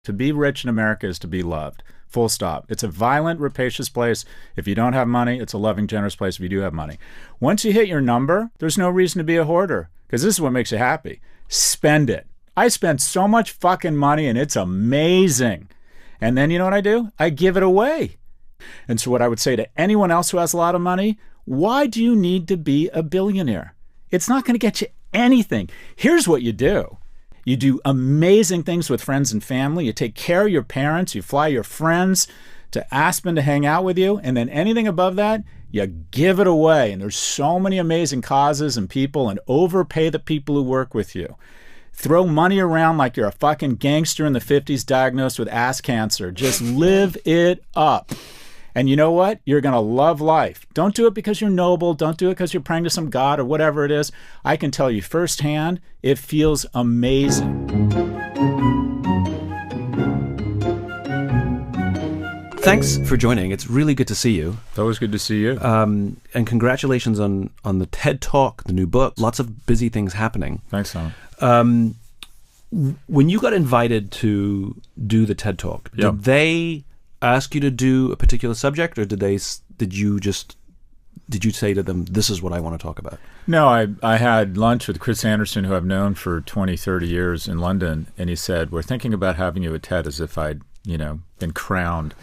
To be rich in America is to be loved. Full stop. It's a violent, rapacious place. If you don't have money, it's a loving, generous place if you do have money. Once you hit your number, there's no reason to be a hoarder, because this is what makes you happy. Spend it. I spent so much fucking money, and it's amazing. And then you know what I do? I give it away. And so what I would say to anyone else who has a lot of money, why do you need to be a billionaire? It's not going to get you anything. Here's what you do. You do amazing things with friends and family. You take care of your parents. You fly your friends to Aspen to hang out with you. And then anything above that, you give it away. And there's so many amazing causes and people, and overpay the people who work with you. Throw money around like you're a fucking gangster in the 50s diagnosed with ass cancer. Just live it up. And you know what? You're going to love life. Don't do it because you're noble. Don't do it because you're praying to some god or whatever it is. I can tell you firsthand, it feels amazing. Thanks for joining. It's really good to see you. It's always good to see you. And congratulations on the TED Talk, the new book. Lots of busy things happening. Thanks, Tom. When you got invited to do the TED Talk, did they ask you to do a particular subject, or did you say to them, this is what I want to talk about? No, I had lunch with Chris Anderson, who I've known for 20, 30 years in London, and he said, we're thinking about having you at TED, as if I'd, been crowned.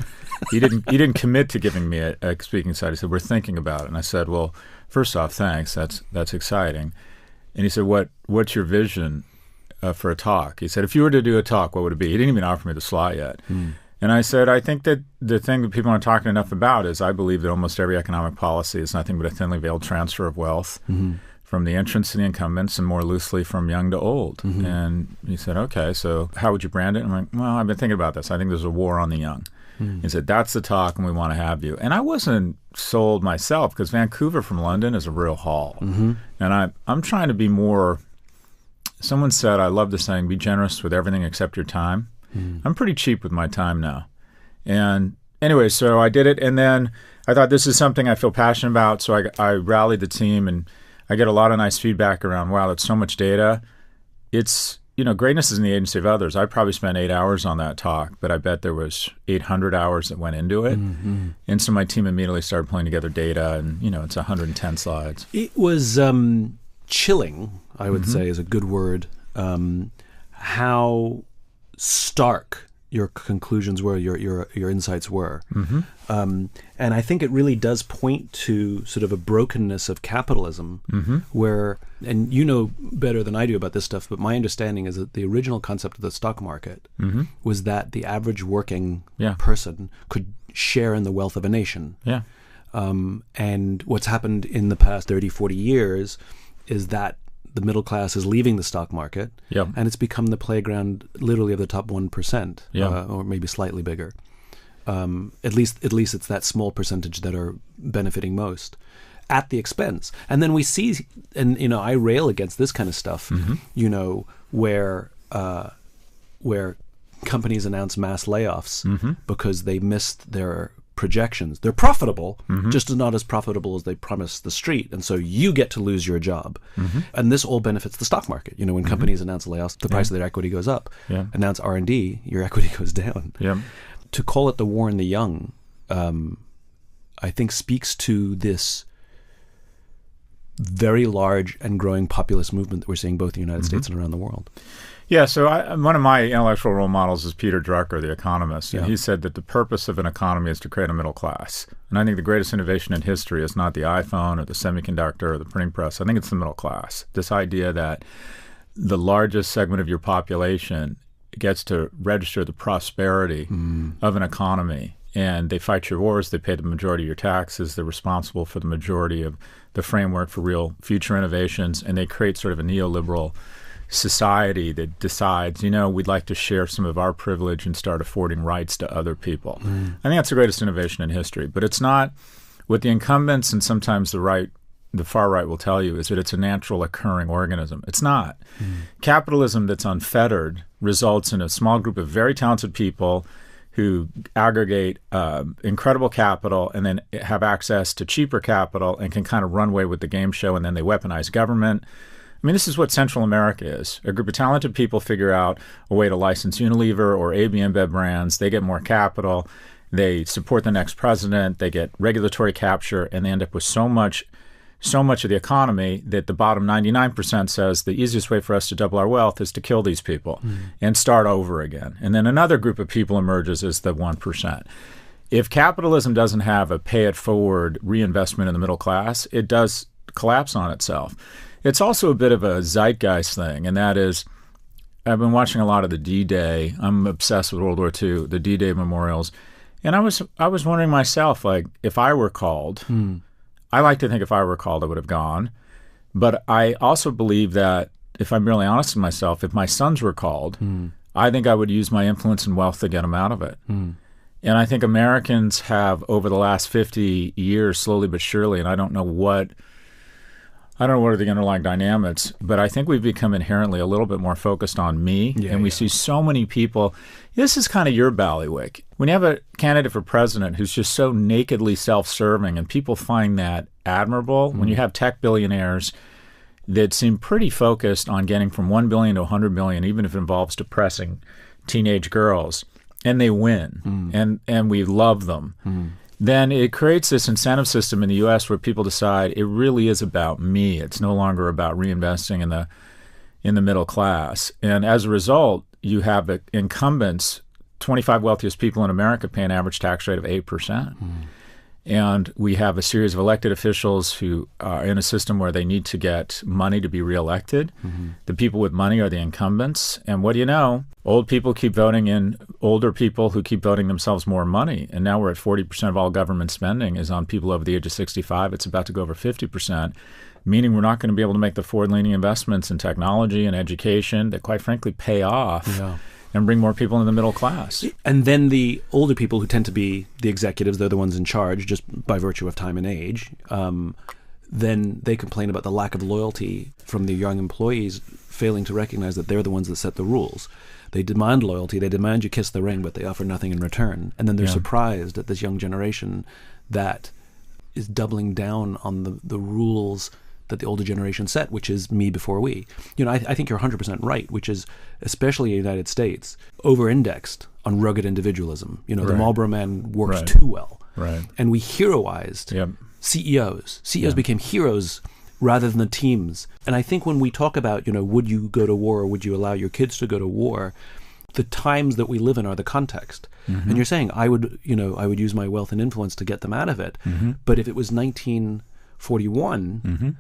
He didn't commit to giving me a speaking slot. He said, we're thinking about it. And I said, well, first off, thanks. That's exciting. And he said, what's your vision for a talk? He said, if you were to do a talk, what would it be? He didn't even offer me the slot yet. And I said, I think that the thing that people aren't talking enough about is I believe that almost every economic policy is nothing but a thinly veiled transfer of wealth from the entrants to the incumbents, and more loosely from young to old. And he said, okay, so how would you brand it? And I'm like, well, I've been thinking about this. I think there's a war on the young. He said, that's the talk, and we want to have you. And I wasn't sold myself, because Vancouver from London is a real haul. And I'm trying to be more, someone said, I love the saying, be generous with everything except your time. I'm pretty cheap with my time now. And anyway, so I did it, and then I thought this is something I feel passionate about, so I rallied the team, and I get a lot of nice feedback around, wow, that's so much data. It's, greatness is in the agency of others. I probably spent 8 hours on that talk, but I bet there was 800 hours that went into it. And so my team immediately started pulling together data, and, it's 110 slides. It was chilling, I would say is a good word, how stark your conclusions were, your insights were. And I think it really does point to sort of a brokenness of capitalism where, and you know better than I do about this stuff, but my understanding is that the original concept of the stock market was that the average working person could share in the wealth of a nation. And what's happened in the past 30, 40 years is that the middle class is leaving the stock market, and it's become the playground literally of the top 1%, or maybe slightly bigger. At least it's that small percentage that are benefiting most at the expense. And then we see, and I rail against this kind of stuff, where companies announce mass layoffs because they missed their projections. They're profitable, just not as profitable as they promised the street. And so you get to lose your job. And this all benefits the stock market. When companies announce layoffs, the price of their equity goes up. Announce R&D, your equity goes down. To call it the war on the young, I think speaks to this very large and growing populist movement that we're seeing both in the United States and around the world. Yeah, so one of my intellectual role models is Peter Drucker, the economist. And he said that the purpose of an economy is to create a middle class. And I think the greatest innovation in history is not the iPhone or the semiconductor or the printing press. I think it's the middle class. This idea that the largest segment of your population gets to register the prosperity of an economy. And they fight your wars, they pay the majority of your taxes, they're responsible for the majority of the framework for real future innovations, and they create sort of a neoliberal society that decides, we'd like to share some of our privilege and start affording rights to other people. I think that's the greatest innovation in history. But it's not what the incumbents and sometimes the far right will tell you is that it's a natural occurring organism. It's not. Capitalism that's unfettered results in a small group of very talented people who aggregate incredible capital and then have access to cheaper capital and can kind of run away with the game show, and then they weaponize government. I mean, this is what Central America is. A group of talented people figure out a way to license Unilever or AB InBev brands. They get more capital. They support the next president. They get regulatory capture, and they end up with so much of the economy that the bottom 99% says the easiest way for us to double our wealth is to kill these people and start over again. And then another group of people emerges as the 1%. If capitalism doesn't have a pay-it-forward reinvestment in the middle class, it does collapse on itself. It's also a bit of a zeitgeist thing, and that is, I've been watching a lot of the D-Day. I'm obsessed with World War II, the D-Day memorials. And I was wondering myself, like, if I were called, I like to think if I were called, I would have gone. But I also believe that, if I'm really honest with myself, if my sons were called, I think I would use my influence and wealth to get them out of it. And I think Americans have, over the last 50 years, slowly but surely, and I don't know what are the underlying dynamics, but I think we've become inherently a little bit more focused on me. And we see so many people. This is kind of your ballywick. When you have a candidate for president who's just so nakedly self-serving, and people find that admirable, when you have tech billionaires that seem pretty focused on getting from 1 billion to 100 billion, even if it involves depressing teenage girls, and they win, and we love them, then it creates this incentive system in the U.S. where people decide it really is about me. It's no longer about reinvesting in the middle class. And as a result, you have the incumbents, 25 wealthiest people in America pay an average tax rate of 8%. And we have a series of elected officials who are in a system where they need to get money to be reelected. The people with money are the incumbents. And what do you know? Old people keep voting in older people who keep voting themselves more money. And now we're at 40% of all government spending is on people over the age of 65. It's about to go over 50%, meaning we're not going to be able to make the forward-leaning investments in technology and education that, quite frankly, pay off. And bring more people in the middle class. And then the older people, who tend to be the executives, they're the ones in charge just by virtue of time and age, then they complain about the lack of loyalty from the young employees, failing to recognize that they're the ones that set the rules. They demand loyalty, they demand you kiss the ring, but they offer nothing in return. And then they're surprised at this young generation that is doubling down on the rules that the older generation set, which is me before we. I think you're 100% right, which is, especially in the United States, over-indexed on rugged individualism. The Marlboro Man works too well. And we heroized CEOs. CEOs became heroes rather than the teams. And I think when we talk about, would you go to war or would you allow your kids to go to war, the times that we live in are the context. And you're saying, I would use my wealth and influence to get them out of it. But if it was 1941,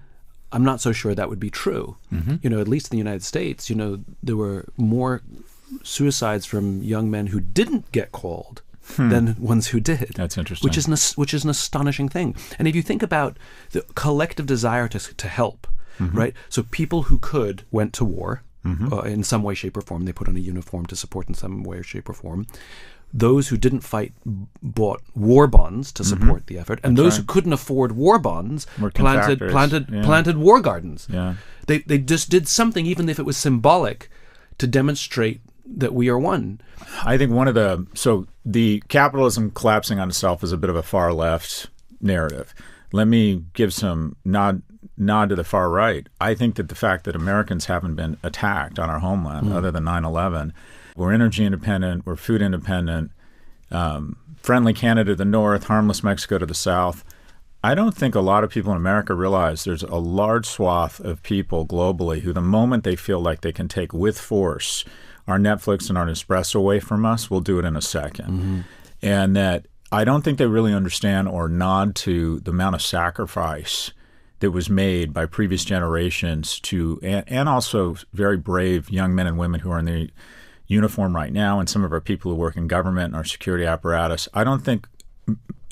I'm not so sure that would be true. At least in the United States, there were more suicides from young men who didn't get called than ones who did. That's interesting. Which is an astonishing thing. And if you think about the collective desire to help, right? So people who could went to war in some way, shape, or form. They put on a uniform to support in some way, shape, or form. Those who didn't fight bought war bonds to support the effort, and those who couldn't afford war bonds planted war gardens. They just did something, even if it was symbolic, to demonstrate that we are one. I think the capitalism collapsing on itself is a bit of a far left narrative. Let me give some nod to the far right. I think that the fact that Americans haven't been attacked on our homeland other than 9/11. We're energy independent. We're food independent. Friendly Canada to the north, harmless Mexico to the south. I don't think a lot of people in America realize there's a large swath of people globally who, the moment they feel like they can take with force our Netflix and our Nespresso away from us, will do it in a second. And that I don't think they really understand or nod to the amount of sacrifice that was made by previous generations and also very brave young men and women who are in the uniform right now, and some of our people who work in government and our security apparatus. I don't think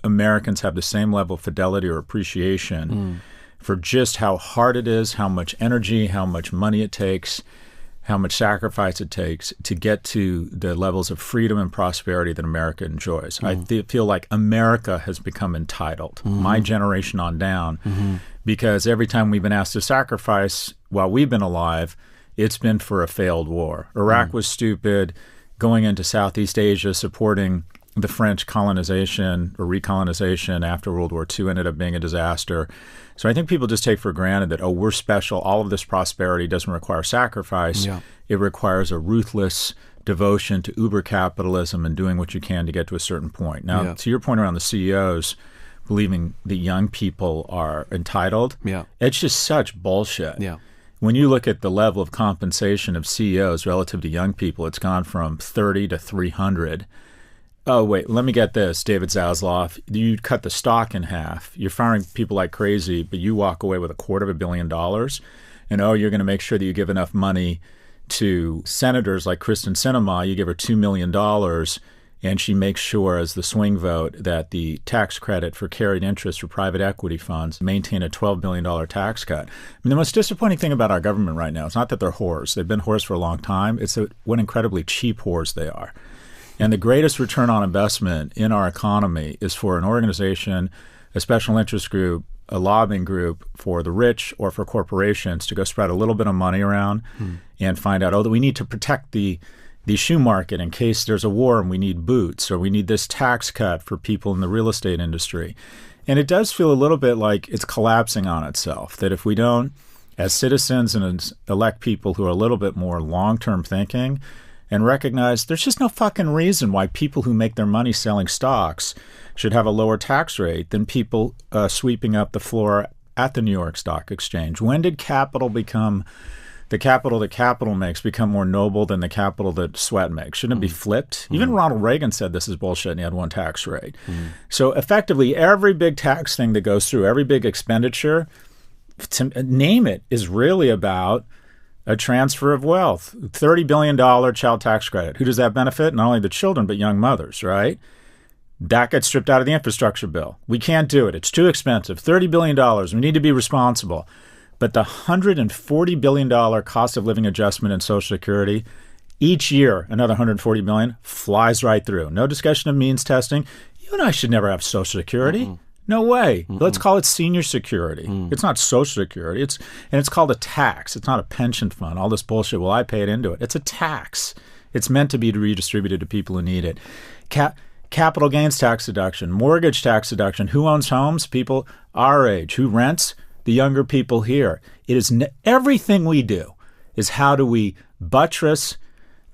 Americans have the same level of fidelity or appreciation for just how hard it is, how much energy, how much money it takes, how much sacrifice it takes to get to the levels of freedom and prosperity that America enjoys. I feel like America has become entitled, my generation on down, because every time we've been asked to sacrifice while we've been alive, it's been for a failed war. Iraq was stupid. Going into Southeast Asia, supporting the French colonization or recolonization after World War II ended up being a disaster. So I think people just take for granted that, oh, we're special. All of this prosperity doesn't require sacrifice. Yeah. It requires a ruthless devotion to uber capitalism and doing what you can to get to a certain point. Now, to your point around the CEOs believing that young people are entitled, it's just such bullshit. Yeah. When you look at the level of compensation of CEOs relative to young people, it's gone from 30 to 300. Oh, wait, let me get this, David Zaslav. You cut the stock in half. You're firing people like crazy, but you walk away with $250 million. And, oh, you're going to make sure that you give enough money to senators like Kristen Sinema. You give her $2 million, and she makes sure as the swing vote that the tax credit for carried interest for private equity funds maintain a $12 billion tax cut. I mean, the most disappointing thing about our government right now is not that they're whores. They've been whores for a long time. It's what incredibly cheap whores they are. And the greatest return on investment in our economy is for an organization, a special interest group, a lobbying group for the rich or for corporations to go spread a little bit of money around and find out, that we need to protect the shoe market in case there's a war and we need boots, or we need this tax cut for people in the real estate industry. And it does feel a little bit like it's collapsing on itself, that if we don't, as citizens, and elect people who are a little bit more long-term thinking and recognize there's just no fucking reason why people who make their money selling stocks should have a lower tax rate than people sweeping up the floor at the New York Stock Exchange. When did capital become... the capital that capital makes become more noble than the capital that sweat makes? Shouldn't it be flipped? Even Ronald Reagan said this is bullshit and he had one tax rate. So effectively, every big tax thing that goes through, every big expenditure, to name it, is really about a transfer of wealth. $30 billion child tax credit. Who does that benefit? Not only the children, but young mothers, right? That gets stripped out of the infrastructure bill. We can't do it. It's too expensive. $30 billion. We need to be responsible. But the $140 billion cost of living adjustment in Social Security, each year, another $140 billion flies right through. No discussion of means testing. You and I should never have Social Security. No way. Let's call it senior security. It's not Social Security. It's called a tax. It's not a pension fund. All this bullshit. Well, I paid into it. It's a tax. It's meant to be redistributed to people who need it. Capital gains tax deduction, mortgage tax deduction. Who owns homes? People our age. Who rents? The younger people here. It is everything we do is how do we buttress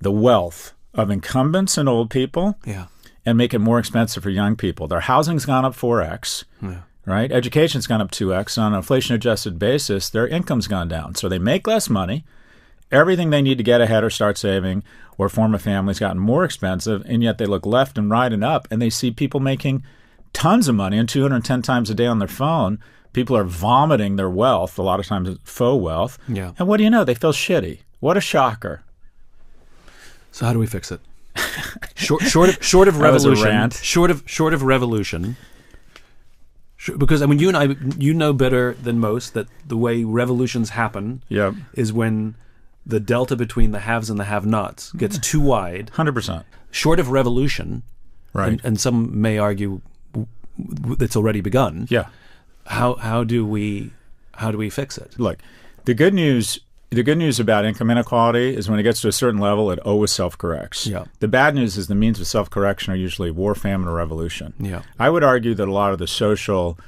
the wealth of incumbents and old people and make it more expensive for young people. Their housing's gone up 4x, right? Education's gone up 2x. On an inflation-adjusted basis, their income's gone down. So they make less money. Everything they need to get ahead or start saving or form a family's gotten more expensive, and yet they look left and right and up, and they see people making tons of money and 210 times a day on their phone. People are vomiting their wealth, a lot of times faux wealth. And what do you know? They feel shitty. What a shocker. So how do we fix it? Short of revolution. Short of revolution. Because I mean, you know better than most that the way revolutions happen is when the delta between the haves and the have-nots gets too wide. 100%. Short of revolution, right? And some may argue it's already begun. How do we fix it? Look, the good news about income inequality is when it gets to a certain level, it always self-corrects. The bad news is the means of self-correction are usually war, famine, or revolution. I would argue that a lot of the social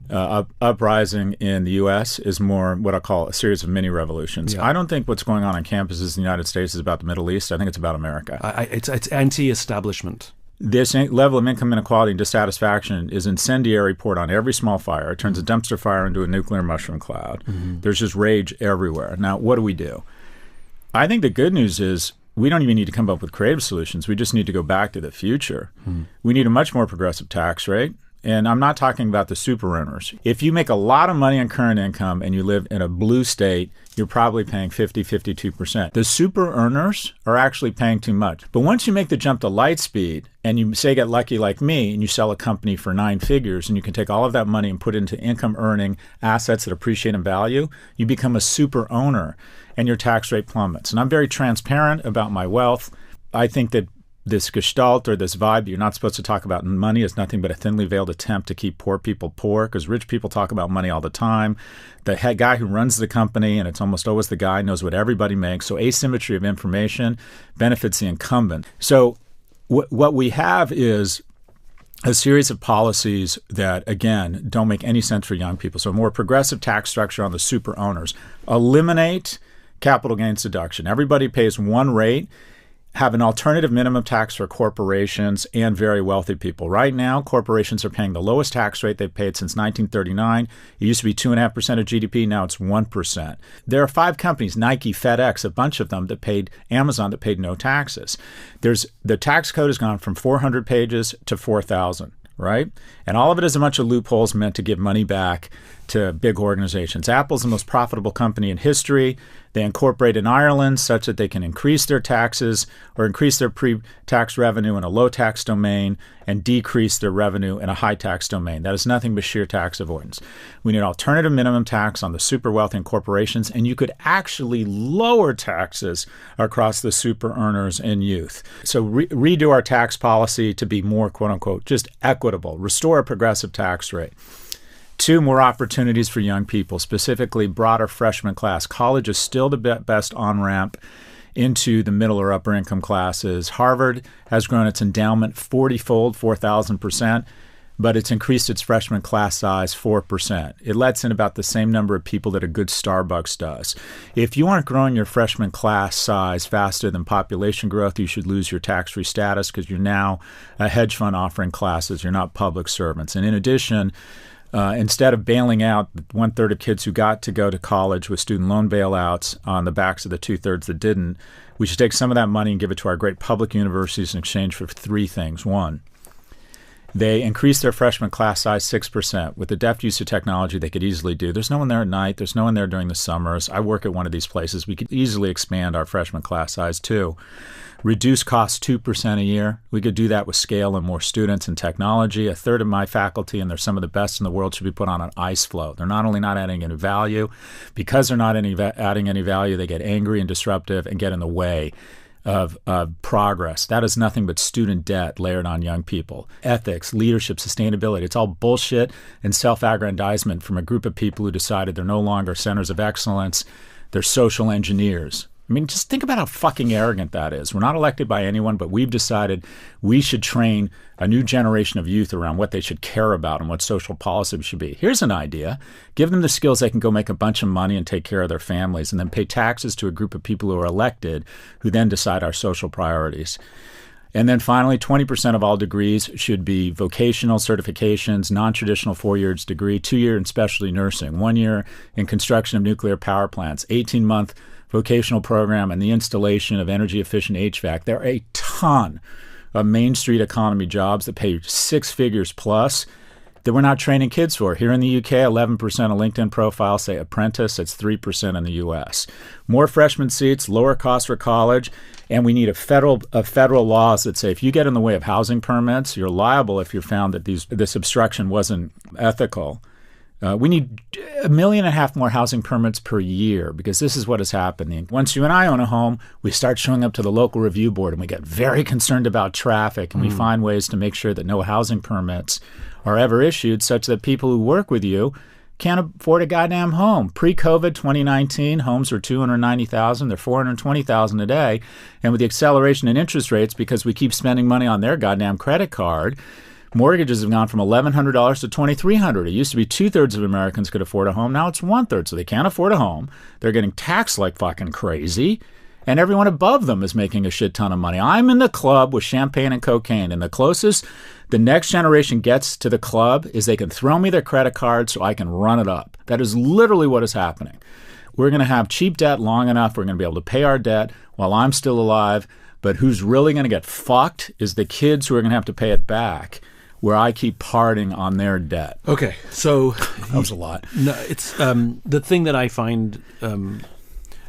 uprising in the U.S. is more what I call a series of mini revolutions. I don't think what's going on campuses in the United States is about the Middle East. I think it's about America. It's anti-establishment. This level of income inequality and dissatisfaction is incendiary, poured on every small fire. It turns a dumpster fire into a nuclear mushroom cloud. There's just rage everywhere. Now, what do? I think the good news is we don't even need to come up with creative solutions. We just need to go back to the future. We need a much more progressive tax rate. And I'm not talking about the super earners. If you make a lot of money on current income and you live in a blue state, you're probably paying 52%. The super earners are actually paying too much. But once you make the jump to light speed and you say get lucky like me and you sell a company for 9 figures and you can take all of that money and put it into income earning assets that appreciate in value, you become a super owner and your tax rate plummets. And I'm very transparent about my wealth. I think that this gestalt or this vibe, you're not supposed to talk about money, is nothing but a thinly veiled attempt to keep poor people poor, because rich people talk about money all the time. The head guy who runs the company, and it's almost always the guy, knows what everybody makes. So asymmetry of information benefits the incumbent. So what we have is a series of policies that, again, don't make any sense for young people. So a more progressive tax structure on the super owners. Eliminate capital gains deduction. Everybody pays one rate. Have an alternative minimum tax for corporations and very wealthy people. Right now, corporations are paying the lowest tax rate they've paid since 1939. It used to be 2.5% of GDP. Now it's 1%. There are 5 companies, Nike, FedEx, a bunch of them Amazon, that paid no taxes. The tax code has gone from 400 pages to 4,000. Right? And all of it is a bunch of loopholes meant to give money back to big organizations. Apple's the most profitable company in history. They incorporate in Ireland such that they can increase their taxes or increase their pre-tax revenue in a low-tax domain and decrease their revenue in a high-tax domain. That is nothing but sheer tax avoidance. We need alternative minimum tax on the super wealthy and corporations, and you could actually lower taxes across the super earners and youth. So redo our tax policy to be more, quote-unquote, just equitable. Restore a progressive tax rate. 2, more opportunities for young people, specifically broader freshman class. College is still the best on-ramp into the middle or upper income classes. Harvard has grown its endowment 40-fold, 4,000%, but it's increased its freshman class size 4%. It lets in about the same number of people that a good Starbucks does. If you aren't growing your freshman class size faster than population growth, you should lose your tax-free status because you're now a hedge fund offering classes. You're not public servants. And in addition, instead of bailing out 1/3 of kids who got to go to college with student loan bailouts on the backs of the 2/3 that didn't, we should take some of that money and give it to our great public universities in exchange for 3 things. 1, they increase their freshman class size 6%. With the deft use of technology, they could easily do. There's no one there at night. There's no one there during the summers. I work at one of these places. We could easily expand our freshman class size too. Reduce costs 2% a year. We could do that with scale and more students and technology. 1/3 of my faculty, and they're some of the best in the world, should be put on an ice flow. They're not only not adding any value, because they're not adding any value, they get angry and disruptive and get in the way of progress. That is nothing but student debt layered on young people. Ethics, leadership, sustainability. It's all bullshit and self-aggrandizement from a group of people who decided they're no longer centers of excellence. They're social engineers. I mean, just think about how fucking arrogant that is. We're not elected by anyone, but we've decided we should train a new generation of youth around what they should care about and what social policy should be. Here's an idea. Give them the skills they can go make a bunch of money and take care of their families, and then pay taxes to a group of people who are elected who then decide our social priorities. And then finally, 20% of all degrees should be vocational certifications, non-traditional 4-year degree, 2-year in specialty nursing, 1 year in construction of nuclear power plants, 18-month vocational program, and the installation of energy-efficient HVAC. There are a ton of Main Street economy jobs that pay 6 figures plus that we're not training kids for. Here in the UK, 11% of LinkedIn profiles say apprentice. It's 3% in the US. More freshman seats, lower cost for college, and we need a federal laws that say if you get in the way of housing permits, you're liable if you're found that this obstruction wasn't ethical. We need 1.5 million more housing permits per year, because this is what is happening. Once you and I own a home, we start showing up to the local review board and we get very concerned about traffic, and we find ways to make sure that no housing permits are ever issued such that people who work with you can't afford a goddamn home. Pre-COVID 2019, homes were $290,000. They're $420,000 a day. And with the acceleration in interest rates, because we keep spending money on their goddamn credit card, mortgages have gone from $1,100 to $2,300. It used to be 2/3 of Americans could afford a home. Now it's 1/3. So they can't afford a home. They're getting taxed like fucking crazy. And everyone above them is making a shit ton of money. I'm in the club with champagne and cocaine. And the closest the next generation gets to the club is they can throw me their credit card so I can run it up. That is literally what is happening. We're going to have cheap debt long enough. We're going to be able to pay our debt while I'm still alive. But who's really going to get fucked is the kids who are going to have to pay it back, where I keep parting on their debt. Okay, so that was a lot. No, it's the thing that I find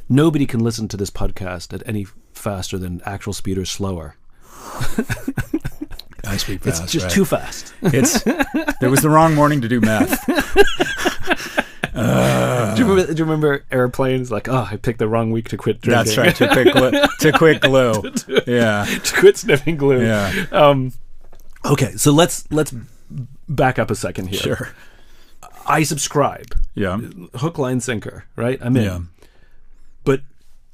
nobody can listen to this podcast at any faster than actual speed or slower. I speak fast. It's just right? Too fast. There was the wrong morning to do math. Do you remember airplanes? Like, I picked the wrong week to quit drinking. That's right. To quit glue. Yeah. To quit sniffing glue. Yeah. Okay, so let's back up a second here. Sure. I subscribe. Yeah. Hook, line, sinker, right? I'm in. Yeah. But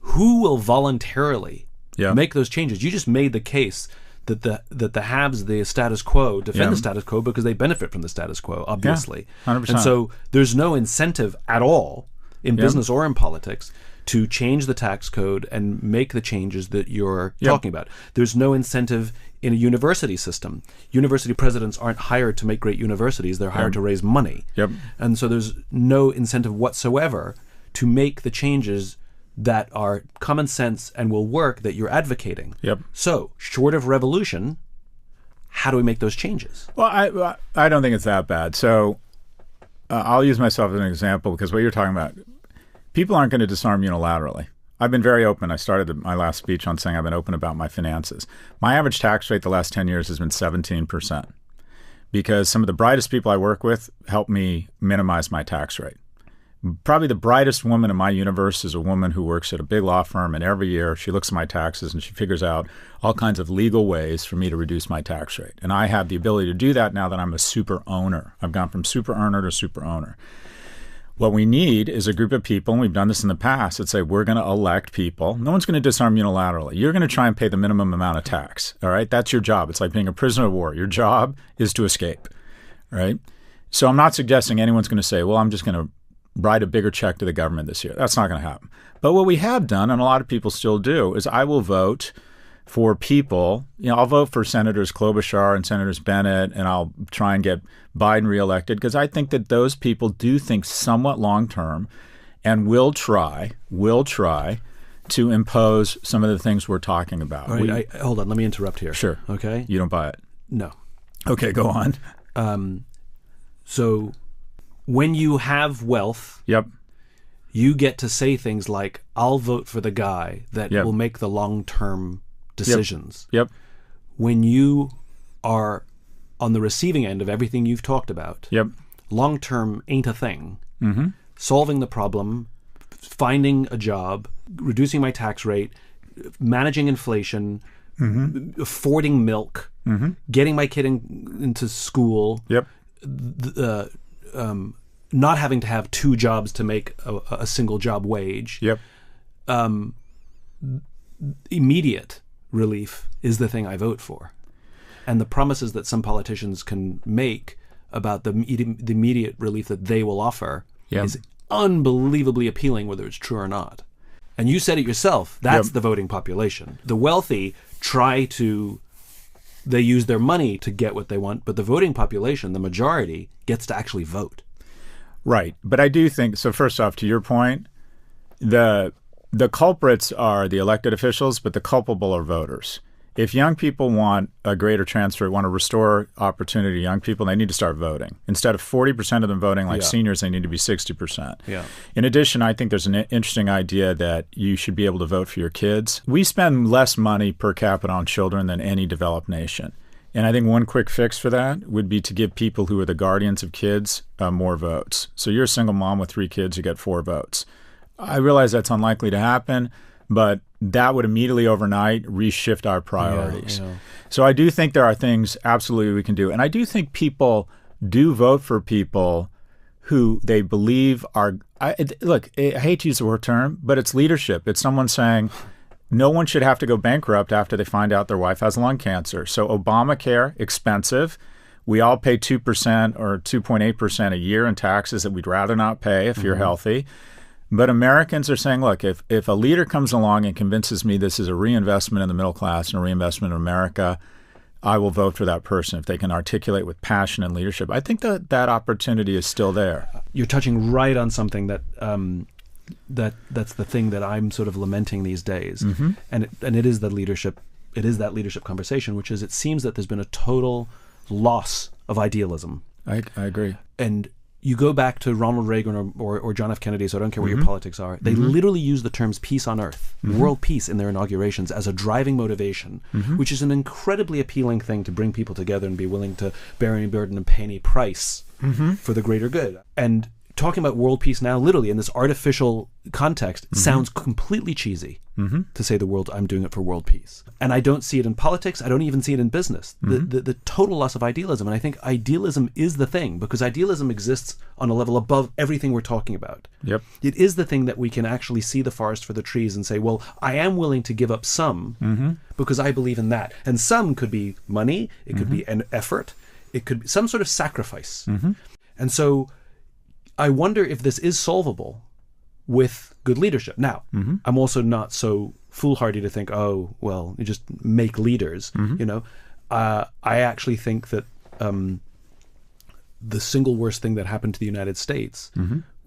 who will voluntarily Yeah. make those changes? You just made the case that the haves, the status quo, defend the status quo because they benefit from the status quo, obviously. 100%. And so there's no incentive at all in business or in politics to change the tax code and make the changes that you're talking about. There's no incentive in a university system. University presidents aren't hired to make great universities. They're hired to raise money. And so there's no incentive whatsoever to make the changes that are common sense and will work that you're advocating. So, short of revolution, how do we make those changes? Well, I don't think it's that bad. So I'll use myself as an example because what you're talking about, people aren't going to disarm unilaterally. I've been very open. I started my last speech on saying I've been open about my finances. My average tax rate the last 10 years has been 17% because some of the brightest people I work with help me minimize my tax rate. Probably the brightest woman in my universe is a woman who works at a big law firm, and every year she looks at my taxes and she figures out all kinds of legal ways for me to reduce my tax rate. And I have the ability to do that now that I'm a super owner. I've gone from super earner to super owner. What we need is a group of people, and we've done this in the past, that say we're going to elect people. No one's going to disarm unilaterally. You're going to try and pay the minimum amount of tax, all right? That's your job. It's like being a prisoner of war. Your job is to escape, right? So I'm not suggesting anyone's going to say, well, I'm just going to write a bigger check to the government this year. That's not going to happen. But what we have done, and a lot of people still do, is I will vote for people. I'll vote for Senators Klobuchar and Senators Bennett, and I'll try and get Biden reelected because I think that those people do think somewhat long term and will try to impose some of the things we're talking about. Right, hold on, let me interrupt here. Sure. Okay. You don't buy it? No. Okay, go on. So when you have wealth, you get to say things like, I'll vote for the guy that will make the long-term decisions. When you are on the receiving end of everything you've talked about, long-term ain't a thing. Solving the problem, finding a job, reducing my tax rate, managing inflation, affording milk, getting my kid into school, not having to have two jobs to make a single job wage. Immediate relief is the thing I vote for. And the promises that some politicians can make about the immediate relief that they will offer is unbelievably appealing, whether it's true or not. And you said it yourself, that's the voting population. The wealthy they use their money to get what they want, but the voting population, the majority, gets to actually vote. Right. But I do think, so first off, to your point, the culprits are the elected officials, but the culpable are voters. If young people want a greater transfer, want to restore opportunity to young people, they need to start voting. Instead of 40% of them voting like seniors, they need to be 60%. In addition, I think there's an interesting idea that you should be able to vote for your kids. We spend less money per capita on children than any developed nation. And I think one quick fix for that would be to give people who are the guardians of kids more votes. So you're a single mom with 3 kids, you get 4 votes. I realize that's unlikely to happen, but that would immediately overnight reshift our priorities. So I do think there are things absolutely we can do. And I do think people do vote for people who they believe are, look, I hate to use the word term, but it's leadership. It's someone saying, no one should have to go bankrupt after they find out their wife has lung cancer. So Obamacare, expensive. We all pay 2% or 2.8% a year in taxes that we'd rather not pay if you're healthy. But Americans are saying, look, if a leader comes along and convinces me this is a reinvestment in the middle class and a reinvestment in America, I will vote for that person if they can articulate with passion and leadership. I think that opportunity is still there. You're touching right on something that that's the thing that I'm sort of lamenting these days, and it is the leadership. It is that leadership conversation, which is it seems that there's been a total loss of idealism. I agree. And you go back to Ronald Reagan or John F. Kennedy, so I don't care what your politics are. They literally use the terms peace on earth, world peace in their inaugurations as a driving motivation, which is an incredibly appealing thing to bring people together and be willing to bear any burden and pay any price for the greater good. And talking about world peace now, literally in this artificial context, sounds completely cheesy. to say I'm doing it for world peace. And I don't see it in politics. I don't even see it in business. The total loss of idealism. And I think idealism is the thing, because idealism exists on a level above everything we're talking about. Yep. It is the thing that we can actually see the forest for the trees and say, well, I am willing to give up some because I believe in that. And some could be money. It could be an effort. It could be some sort of sacrifice. And so I wonder if this is solvable with good leadership. Now, I'm also not so foolhardy to think, oh, well, you just make leaders. I actually think that the single worst thing that happened to the United States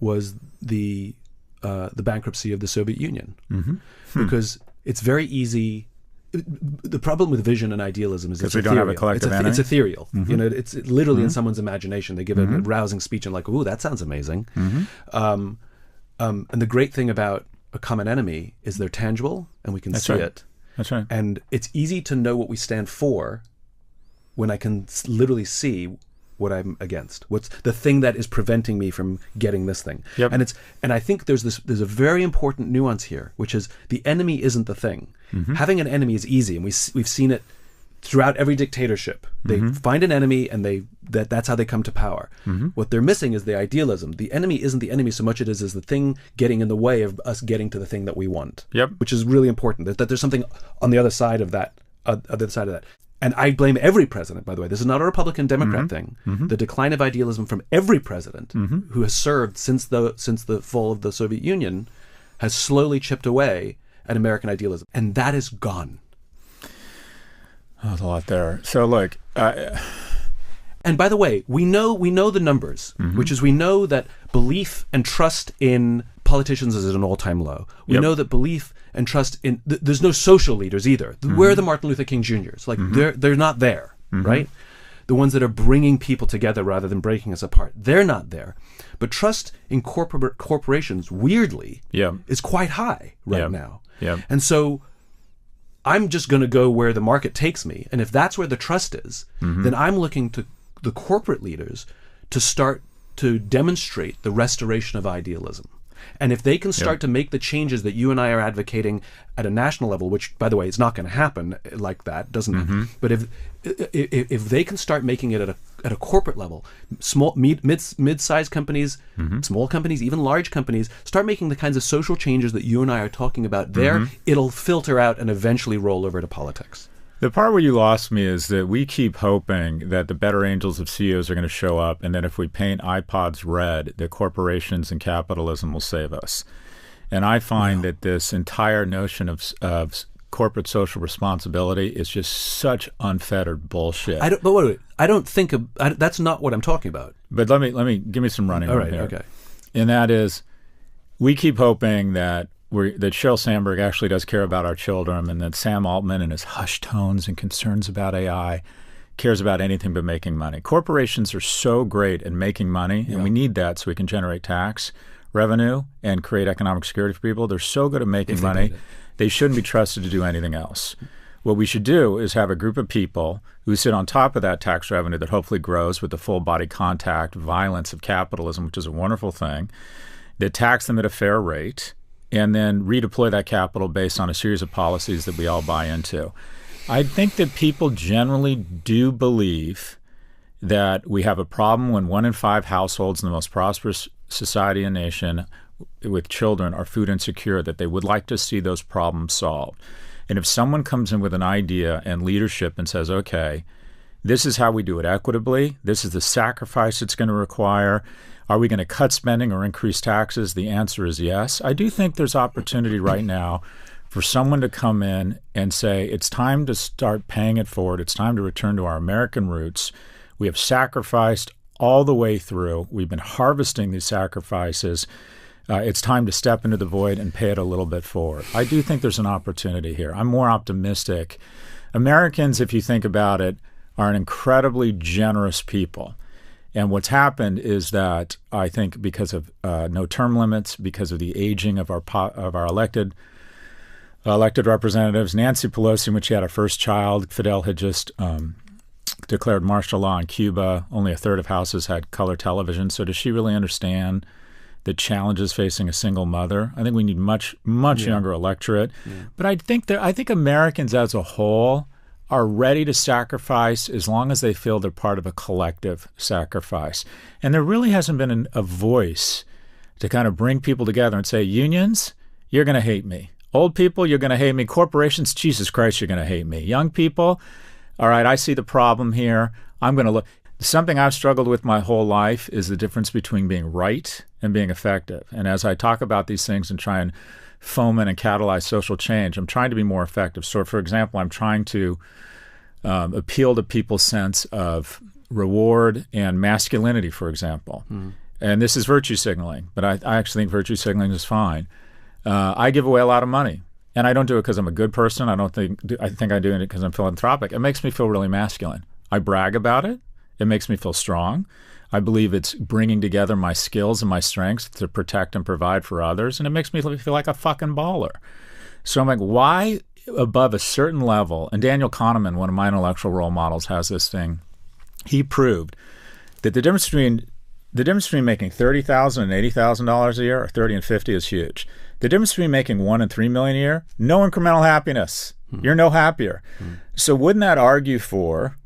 was the bankruptcy of the Soviet Union, because it's very easy. The problem with vision and idealism is it's we ethereal. Don't have a collective enemy. It's ethereal. It's literally in someone's imagination. They give a rousing speech and like, ooh, that sounds amazing. And the great thing about a common enemy is they're tangible and we can see it. That's right. And it's easy to know what we stand for when I can literally see what I'm against. What's the thing that is preventing me from getting this thing? Yep. And I think there's a very important nuance here, which is the enemy isn't the thing. Having an enemy is easy, and we've seen it throughout every dictatorship. They find an enemy, and that's how they come to power. What they're missing is the idealism. The enemy isn't the enemy so much as the thing getting in the way of us getting to the thing that we want. Yep. Which is really important. That there's something on the other side of that. And I blame every president, by the way. This is not a Republican Democrat thing. The decline of idealism from every president who has served since the fall of the Soviet Union has slowly chipped away at American idealism, and that is gone. Oh, there's a lot there. So look, and by the way, we know the numbers, which is we know that belief and trust in politicians is at an all-time low. We know that belief and trust in there's no social leaders either. Where are the Martin Luther King Jr.'s? Like they're not there, right? The ones that are bringing people together rather than breaking us apart, they're not there. But trust in corporations, weirdly, is quite high right now. And so I'm just going to go where the market takes me. And if that's where the trust is, then I'm looking to the corporate leaders to start to demonstrate the restoration of idealism. And if they can start to make the changes that you and I are advocating at a national level, which, by the way, is not going to happen like that, doesn't it? But if they can start making it at a corporate level, small mid-sized companies, small companies, even large companies, start making the kinds of social changes that you and I are talking about there, it'll filter out and eventually roll over to politics. The part where you lost me is that we keep hoping that the better angels of CEOs are going to show up, and that if we paint iPods red, that corporations and capitalism will save us. And I find that this entire notion of corporate social responsibility is just such unfettered bullshit. But wait. I don't think that's not what I'm talking about. But let me give me some running room here. Okay. And that is, we keep hoping that Sheryl Sandberg actually does care about our children, and that Sam Altman and his hushed tones and concerns about AI cares about anything but making money. Corporations are so great at making money, and we need that so we can generate tax revenue and create economic security for people. They're so good at making money, they shouldn't be trusted to do anything else. What we should do is have a group of people who sit on top of that tax revenue that hopefully grows with the full body contact violence of capitalism, which is a wonderful thing, that tax them at a fair rate, and then redeploy that capital based on a series of policies that we all buy into. I think that people generally do believe that we have a problem when 1 in 5 households in the most prosperous society and nation with children are food insecure, that they would like to see those problems solved. And if someone comes in with an idea and leadership and says, okay, this is how we do it equitably, this is the sacrifice it's going to require, are we going to cut spending or increase taxes? The answer is yes. I do think there's opportunity right now for someone to come in and say, it's time to start paying it forward. It's time to return to our American roots. We have sacrificed all the way through. We've been harvesting these sacrifices. It's time to step into the void and pay it a little bit forward. I do think there's an opportunity here. I'm more optimistic. Americans, if you think about it, are an incredibly generous people. And what's happened is that I think because of no term limits, because of the aging of our elected representatives, Nancy Pelosi, when she had her first child, Fidel had just declared martial law in Cuba. Only a third of houses had color television. So does she really understand the challenges facing a single mother. I think we need much younger electorate. Yeah. But I think Americans as a whole are ready to sacrifice as long as they feel they're part of a collective sacrifice. And there really hasn't been a voice to kind of bring people together and say, unions, you're going to hate me. Old people, you're going to hate me. Corporations, Jesus Christ, you're going to hate me. Young people, all right, I see the problem here. I'm going to look. Something I've struggled with my whole life is the difference between being right and being effective. And as I talk about these things and try and foment and catalyze social change, I'm trying to be more effective. So, for example, I'm trying to appeal to people's sense of reward and masculinity, for example. And this is virtue signaling, but I actually think virtue signaling is fine. I give away a lot of money, and I don't do it because I'm a good person. I think I'm doing it because I'm philanthropic. It makes me feel really masculine. I brag about it. It makes me feel strong. I believe it's bringing together my skills and my strengths to protect and provide for others, and it makes me feel like a fucking baller. So I'm like, why above a certain level? And Daniel Kahneman, one of my intellectual role models, has this thing. He proved that the difference between making $30,000 and $80,000 a year, or 30 and 50, is huge. The difference between making $1 and $3 million a year, no incremental happiness. You're no happier. So wouldn't that argue for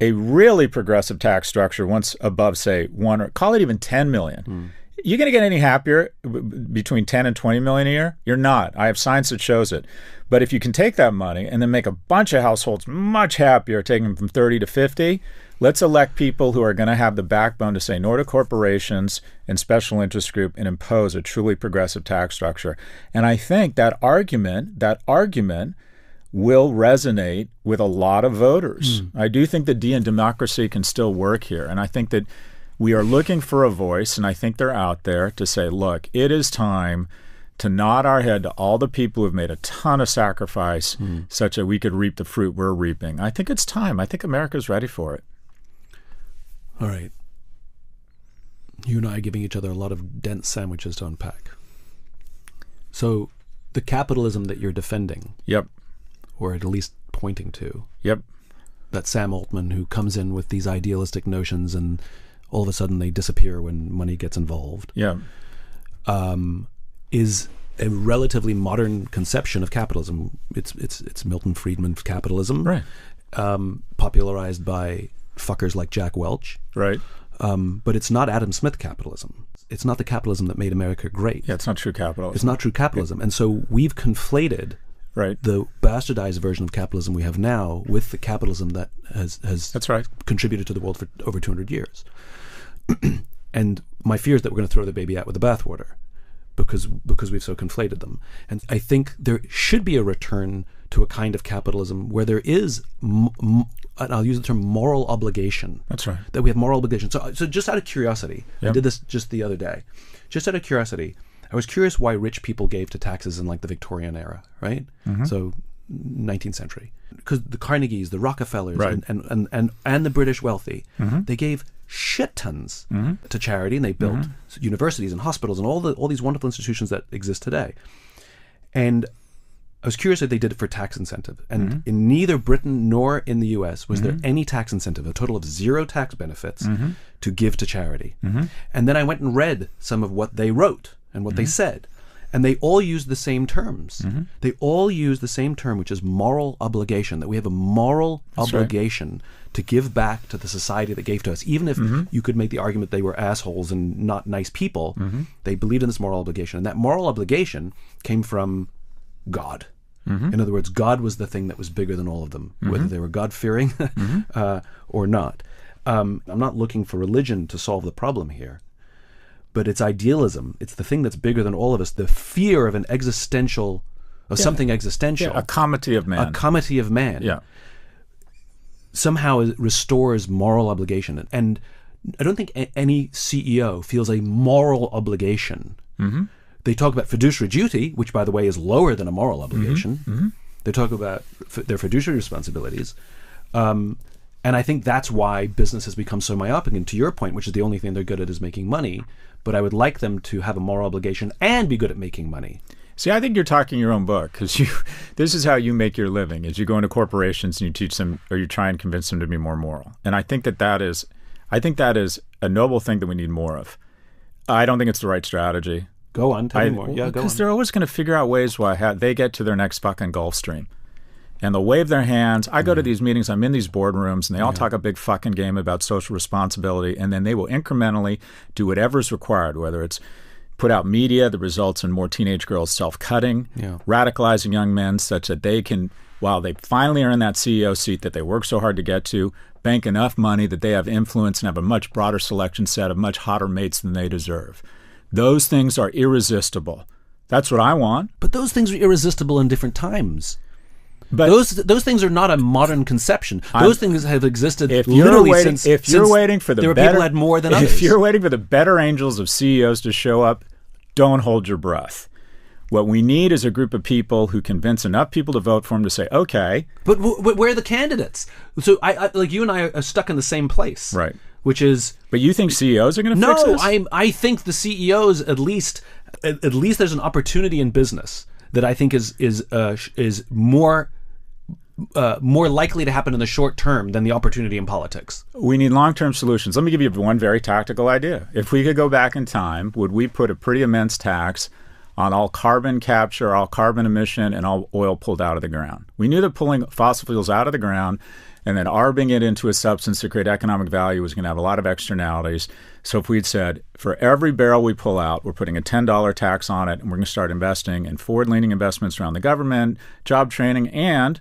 a really progressive tax structure once above, say, 1 or call it even 10 million? You're going to get any happier between 10 and 20 million a year? You're not. I have science that shows it. But if you can take that money and then make a bunch of households much happier, taking them from 30 to 50, let's elect people who are going to have the backbone to say no to corporations and special interest group and impose a truly progressive tax structure. And I think that argument will resonate with a lot of voters. I do think that democracy can still work here. And I think that we are looking for a voice, and I think they're out there to say, look, it is time to nod our head to all the people who have made a ton of sacrifice such that we could reap the fruit we're reaping. I think it's time. I think America's ready for it. All right. You and I are giving each other a lot of dense sandwiches to unpack. So the capitalism that you're defending. Yep. Or at least pointing to. Yep. That Sam Altman who comes in with these idealistic notions and all of a sudden they disappear when money gets involved. Yeah. Is a relatively modern conception of capitalism. It's Milton Friedman's capitalism. Right. Popularized by fuckers like Jack Welch. Right. But it's not Adam Smith capitalism. It's not the capitalism that made America great. Yeah, it's not true capitalism. It's not true capitalism. And so we've conflated the bastardized version of capitalism we have now with the capitalism that has That's right. contributed to the world for over 200 years. And my fear is that we're going to throw the baby out with the bathwater because we've so conflated them. And I think there should be a return to a kind of capitalism where there is, and I'll use the term moral obligation. That's right. That we have moral obligation. So just out of curiosity, I did this just the other day. Just out of curiosity, I was curious why rich people gave to taxes in like the Victorian era, right? So 19th century. Because the Carnegies, the Rockefellers, and the British wealthy, they gave shit tons to charity, and they built universities and hospitals and all these wonderful institutions that exist today. And I was curious if they did it for tax incentive. And in neither Britain nor in the US was there any tax incentive, a total of 0 tax benefits to give to charity. And then I went and read some of what they wrote and what they said. And they all use the same terms. They all use the same term, which is moral obligation, that we have a moral obligation to give back to the society that gave to us. Even if you could make the argument they were assholes and not nice people, they believed in this moral obligation. And that moral obligation came from God. In other words, God was the thing that was bigger than all of them, whether they were God-fearing or not. I'm not looking for religion to solve the problem here. But it's idealism. It's the thing that's bigger than all of us. The fear of an existential, of something existential. Yeah, a comity of man. A comity of man. Yeah. Somehow it restores moral obligation. And I don't think any CEO feels a moral obligation. They talk about fiduciary duty, which, by the way, is lower than a moral obligation. They talk about their fiduciary responsibilities. And I think that's why business has become so myopic. And to your point, which is the only thing they're good at is making money, but I would like them to have a moral obligation and be good at making money. See, I think you're talking your own book, because this is how you make your living, is you go into corporations and you teach them, or you try and convince them to be more moral. And I think that is a noble thing that we need more of. I don't think it's the right strategy. Go on, tell me more. Yeah, go on. Because they're always going to figure out ways why they get to their next fucking Gulf Stream. And they'll wave their hands. I go to these meetings, I'm in these boardrooms, and they all talk a big fucking game about social responsibility, and then they will incrementally do whatever's required, whether it's put out media that results in more teenage girls self-cutting, radicalizing young men such that they can, while they finally are in that CEO seat that they work so hard to get to, bank enough money that they have influence and have a much broader selection set of much hotter mates than they deserve. Those things are irresistible. That's what I want. But those things are irresistible in different times. But those things are not a modern conception. Those things have existed since people had more than others. If you're waiting for the better angels of CEOs to show up, don't hold your breath. What we need is a group of people who convince enough people to vote for them to say, okay. But where are the candidates? So I like you and I are stuck in the same place. Right. Which is... But you think CEOs are going to fix this? No, I think the CEOs, at least there's an opportunity in business that I think is more likely to happen in the short term than the opportunity in politics. We need long-term solutions. Let me give you one very tactical idea. If we could go back in time, would we put a pretty immense tax on all carbon capture, all carbon emission, and all oil pulled out of the ground? We knew that pulling fossil fuels out of the ground and then arbing it into a substance to create economic value was going to have a lot of externalities. So if we'd said, for every barrel we pull out, we're putting a $10 tax on it, and we're going to start investing in forward-leaning investments around the government, job training, and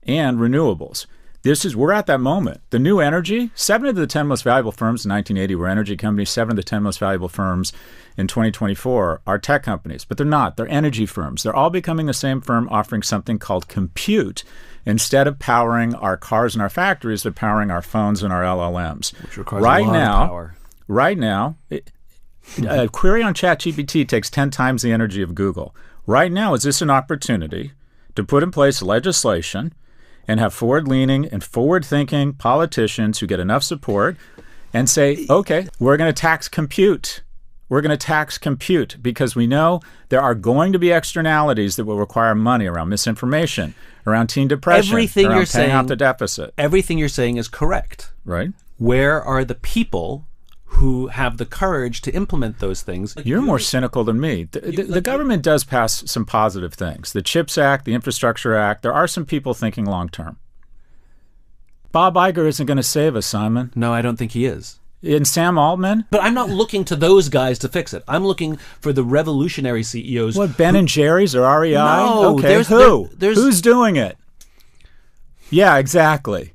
renewables. We're at that moment. The new energy, 7 of the 10 most valuable firms in 1980 were energy companies. 7 of the 10 most valuable firms in 2024 are tech companies. But they're not. They're energy firms. They're all becoming the same firm offering something called compute. Instead of powering our cars and our factories, they're powering our phones and our LLMs. Which requires a lot of power. Right now, a query on ChatGPT takes 10 times the energy of Google. Right now, is this an opportunity to put in place legislation and have forward-leaning and forward-thinking politicians who get enough support and say, okay, we're going to tax compute. We're going to tax compute because we know there are going to be externalities that will require money around misinformation, around teen depression, around paying out the deficit. Everything you're saying is correct. Right. Where are the people who have the courage to implement those things? You're more cynical than me. The government does pass some positive things. The CHIPS Act, the Infrastructure Act, there are some people thinking long term. Bob Iger isn't going to save us, Simon. No, I don't think he is. And Sam Altman? But I'm not looking to those guys to fix it. I'm looking for the revolutionary CEOs. What, Ben and Jerry's or REI? No. Okay, who's doing it? Yeah, exactly.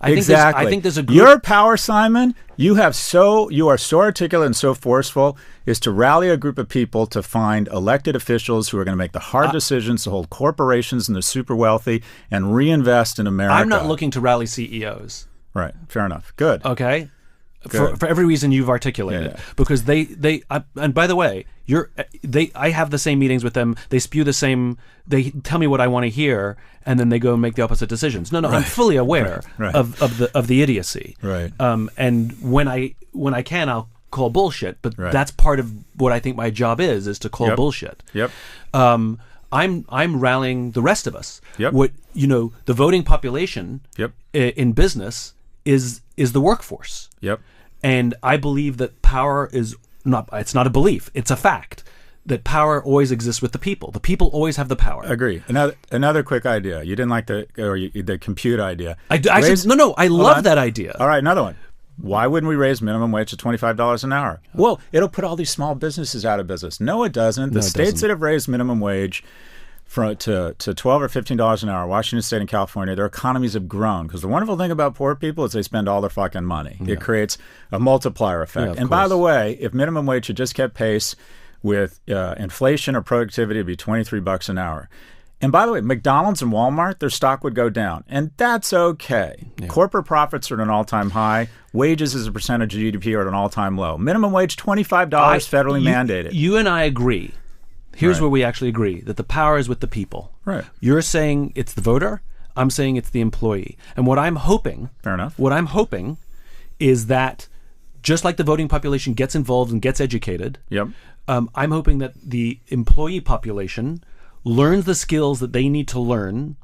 I think there's a group. Your power, Simon, you are so articulate and so forceful, is to rally a group of people to find elected officials who are going to make the hard decisions to hold corporations and the super wealthy and reinvest in America. I'm not looking to rally CEOs. Right. Fair enough. Good. Okay. For every reason you've articulated, because and by the way, I have the same meetings with them. They spew the same. They tell me what I want to hear, and then they go and make the opposite decisions. No, right. I'm fully aware of the idiocy. Right. And when I can, I'll call bullshit. But that's part of what I think my job is to call bullshit. Yep. I'm rallying the rest of us. Yep. The voting population. Yep. In business is the workforce. Yep. And I believe that power is it's not a belief, it's a fact, that power always exists with the people. The people always have the power. Agree. Another quick idea. You didn't like the compute idea. I love that idea. All right, another one. Why wouldn't we raise minimum wage to $25 an hour? Well, it'll put all these small businesses out of business. No, it doesn't. The states that have raised minimum wage to $12 or $15 an hour, Washington State and California, their economies have grown. Because the wonderful thing about poor people is they spend all their fucking money. Yeah. It creates a multiplier effect. And by the way, if minimum wage had just kept pace with inflation or productivity, it'd be $23 an hour. And by the way, McDonald's and Walmart, their stock would go down. And that's okay. Yeah. Corporate profits are at an all-time high. Wages as a percentage of GDP are at an all-time low. Minimum wage, $25 federally mandated. You and I agree. Here's where we actually agree, that the power is with the people. Right. You're saying it's the voter. I'm saying it's the employee. And what I'm hoping... Fair enough. What I'm hoping is that just like the voting population gets involved and gets educated, yep. I'm hoping that the employee population learns the skills that they need to learn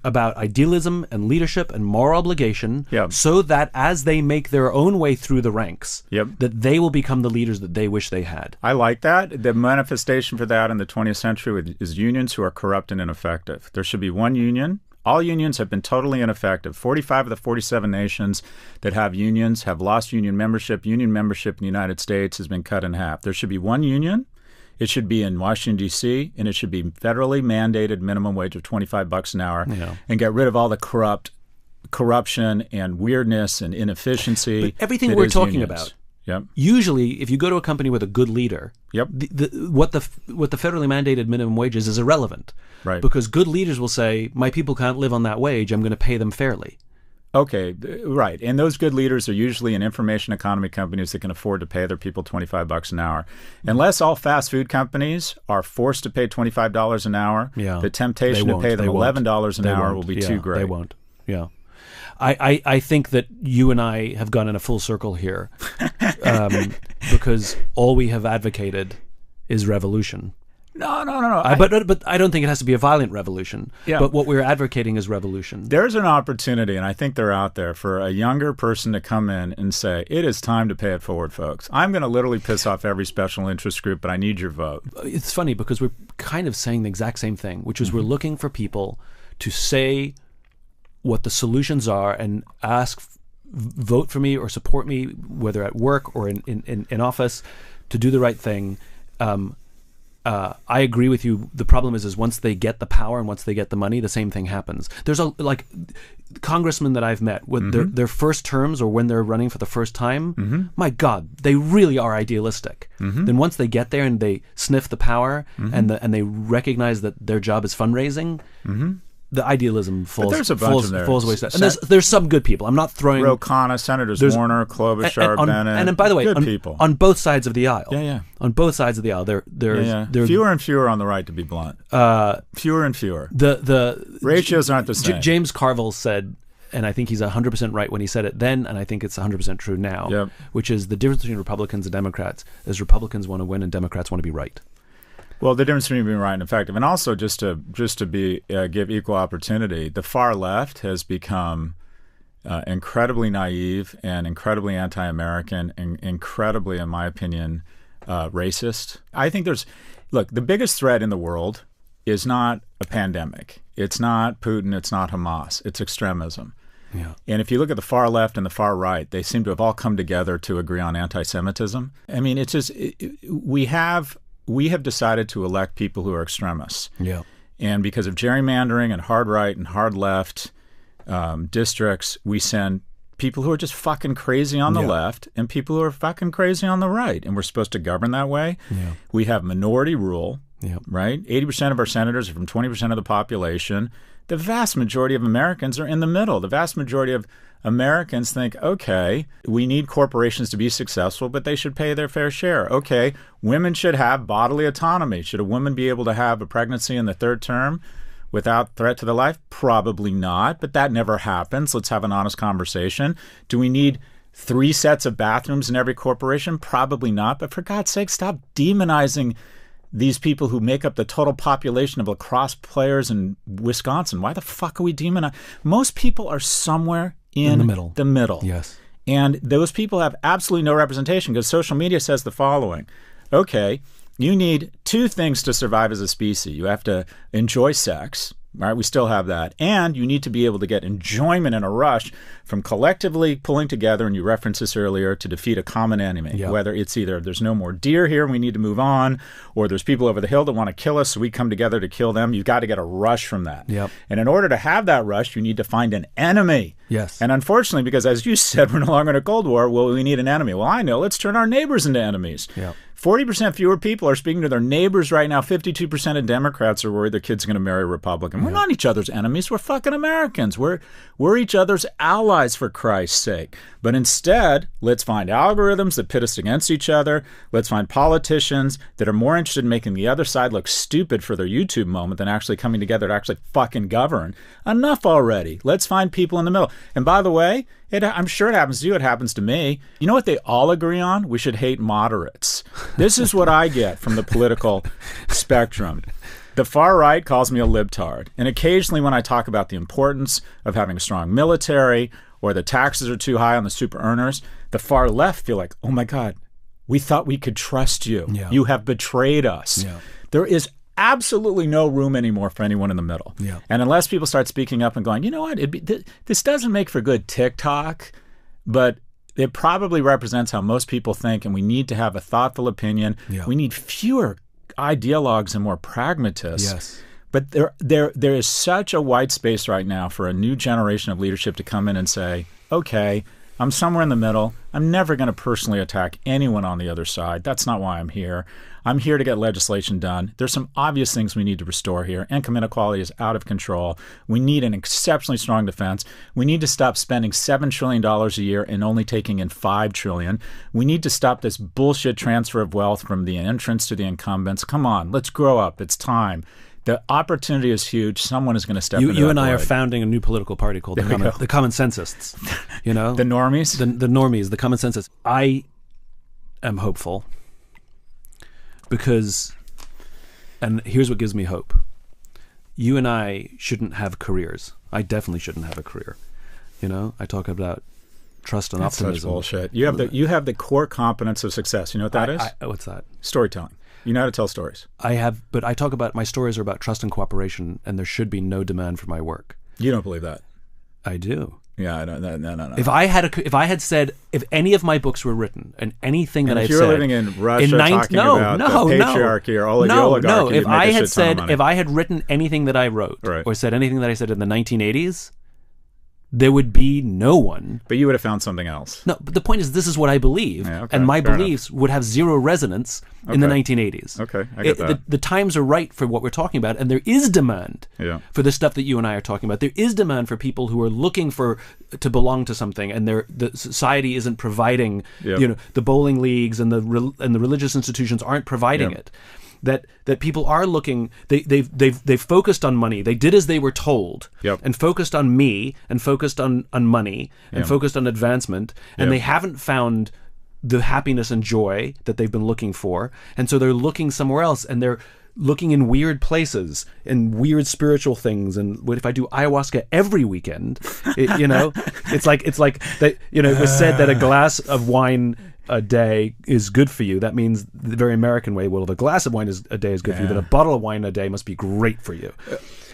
about idealism and leadership and moral obligation, so that as they make their own way through the ranks, that they will become the leaders that they wish they had. I like that. The manifestation for that in the 20th century is unions who are corrupt and ineffective. There should be one union. All unions have been totally ineffective. 45 of the 47 nations that have unions have lost union membership. Union membership in the United States has been cut in half. There should be one union. It should be in Washington, D.C., and it should be federally mandated minimum wage of $25 an hour and get rid of all the corruption and weirdness and inefficiency. But everything we're talking about, usually if you go to a company with a good leader, what the federally mandated minimum wage is irrelevant. Right. Because good leaders will say, my people can't live on that wage, I'm going to pay them fairly. Okay, right. And those good leaders are usually in information economy companies that can afford to pay their people $25 an hour. Unless all fast food companies are forced to pay $25 an hour, the temptation to pay them $11 an hour will be too great. They won't. Yeah. I think that you and I have gone in a full circle here because all we have advocated is revolution. No. But I don't think it has to be a violent revolution. But what we're advocating is revolution. There's an opportunity, and I think they're out there, for a younger person to come in and say, it is time to pay it forward, folks. I'm going to literally piss off every special interest group, but I need your vote. It's funny because we're kind of saying the exact same thing, which is we're looking for people to say what the solutions are and ask, vote for me or support me, whether at work or in office, to do the right thing. I agree with you. The problem is once they get the power and once they get the money, the same thing happens. There's congressmen that I've met with their first terms or when they're running for the first time. My God, they really are idealistic. Then once they get there and they sniff the power and they recognize that their job is fundraising, the idealism falls away. And there's some good people. I'm not throwing Ro Khanna, Senators Warner, Klobuchar, Bennett. And by the way, people on both sides of the aisle. On both sides of the aisle, there's fewer and fewer on the right. To be blunt, fewer and fewer. The ratios aren't the same. James Carville said, and I think he's 100% right when he said it then, and I think it's 100% true now. Which is the difference between Republicans and Democrats is Republicans want to win and Democrats want to be right. Well, the difference between being right and effective, and also just to give equal opportunity, the far left has become incredibly naive and incredibly anti-American and incredibly, in my opinion, racist. I think the biggest threat in the world is not a pandemic. It's not Putin. It's not Hamas. It's extremism. And if you look at the far left and the far right, they seem to have all come together to agree on anti-Semitism. I mean, it's just we have decided to elect people who are extremists. And because of gerrymandering and hard right and hard left districts, we send people who are just fucking crazy on the left and people who are fucking crazy on the right. And we're supposed to govern that way. We have minority rule, right? 80% of our senators are from 20% of the population. The vast majority of Americans are in the middle. The vast majority of Americans think, okay, we need corporations to be successful, but they should pay their fair share. Okay, women should have bodily autonomy. Should a woman be able to have a pregnancy in the third term without threat to their life? Probably not, but that never happens. Let's have an honest conversation. Do we need 3 sets of bathrooms in every corporation? Probably not, but for God's sake, stop demonizing these people who make up the total population of lacrosse players in Wisconsin. Why the fuck are we demonizing? Most people are somewhere in the middle. Yes. And those people have absolutely no representation because social media says the following. Okay, you need 2 things to survive as a species. You have to enjoy sex, right? We still have that. And you need to be able to get enjoyment and a rush from collectively pulling together, and you referenced this earlier, to defeat a common enemy. Whether it's either there's no more deer here and we need to move on, or there's people over the hill that want to kill us, so we come together to kill them. You've got to get a rush from that. And in order to have that rush, you need to find an enemy. And unfortunately, because as you said, we're no longer in a Cold War, well, we need an enemy. Well, I know. Let's turn our neighbors into enemies. 40% fewer people are speaking to their neighbors right now. 52% of Democrats are worried their kid's going to marry a Republican. We're not each other's enemies. We're fucking Americans. We're each other's allies, for Christ's sake. But instead, let's find algorithms that pit us against each other. Let's find politicians that are more interested in making the other side look stupid for their YouTube moment than actually coming together to actually fucking govern. Enough already. Let's find people in the middle. And by the way, I'm sure it happens to you. It happens to me. You know what they all agree on? We should hate moderates. This is what I get from the political spectrum. The far right calls me a libtard. And occasionally when I talk about the importance of having a strong military or the taxes are too high on the super earners, the far left feel like, oh my God, we thought we could trust you. Yeah. You have betrayed us. Yeah. There is absolutely no room anymore for anyone in the middle. Yeah. And unless people start speaking up and going, you know what, this doesn't make for good TikTok, but it probably represents how most people think, and we need to have a thoughtful opinion. Yeah. We need fewer ideologues and more pragmatists. Yes. But there is such a white space right now for a new generation of leadership to come in and say, okay, I'm somewhere in the middle. I'm never going to personally attack anyone on the other side. That's not why I'm here. I'm here to get legislation done. There's some obvious things we need to restore here. Income inequality is out of control. We need an exceptionally strong defense. We need to stop spending $7 trillion a year and only taking in $5 trillion. We need to stop this bullshit transfer of wealth from the entrants to the incumbents. Come on, let's grow up. It's time. The opportunity is huge. Someone is going to step into that You and I void. are founding a new political party called the Common Sensists. You know, The normies? the normies, the Common Sensists. I am hopeful because, and here's what gives me hope. You and I shouldn't have careers. I definitely shouldn't have a career. You know, I talk about trust and That's optimism. such bullshit. You have the core competence of success. You know what that is? What's that? Storytelling. You know how to tell stories. But I talk about, my stories are about trust and cooperation, and there should be no demand for my work. You don't believe that? I do. Yeah, I don't. No. If I had said, if any of my books were written and anything that I've said, if you were living in Russia talking about the patriarchy or oligarchy, if I had said, if I had written anything that I wrote Right. or said anything that I said in the 1980s, there would be no one. But you would have found something else. No, but the point is, this is what I believe, Yeah, okay, and my fair beliefs would have zero resonance in the Okay. 1980s. Okay, I get that. The times are right for what we're talking about, and there is demand for the stuff that you and I are talking about. There is demand for people who are looking to belong to something, and the society isn't providing. Yep. You know, the bowling leagues and the religious institutions aren't providing it. That people are looking. They've focused on money. They did as they were told, Yep. and focused on me, and focused on money, and Yep. focused on advancement, and Yep. they haven't found the happiness and joy that they've been looking for, and so they're looking somewhere else, and they're looking in weird places and weird spiritual things. And what if I do ayahuasca every weekend? You know, it's like that. You know, it was said that a glass of wine a day is good for you. That means the very American way. Well, if a glass of wine a day is good for you, then a bottle of wine a day must be great for you.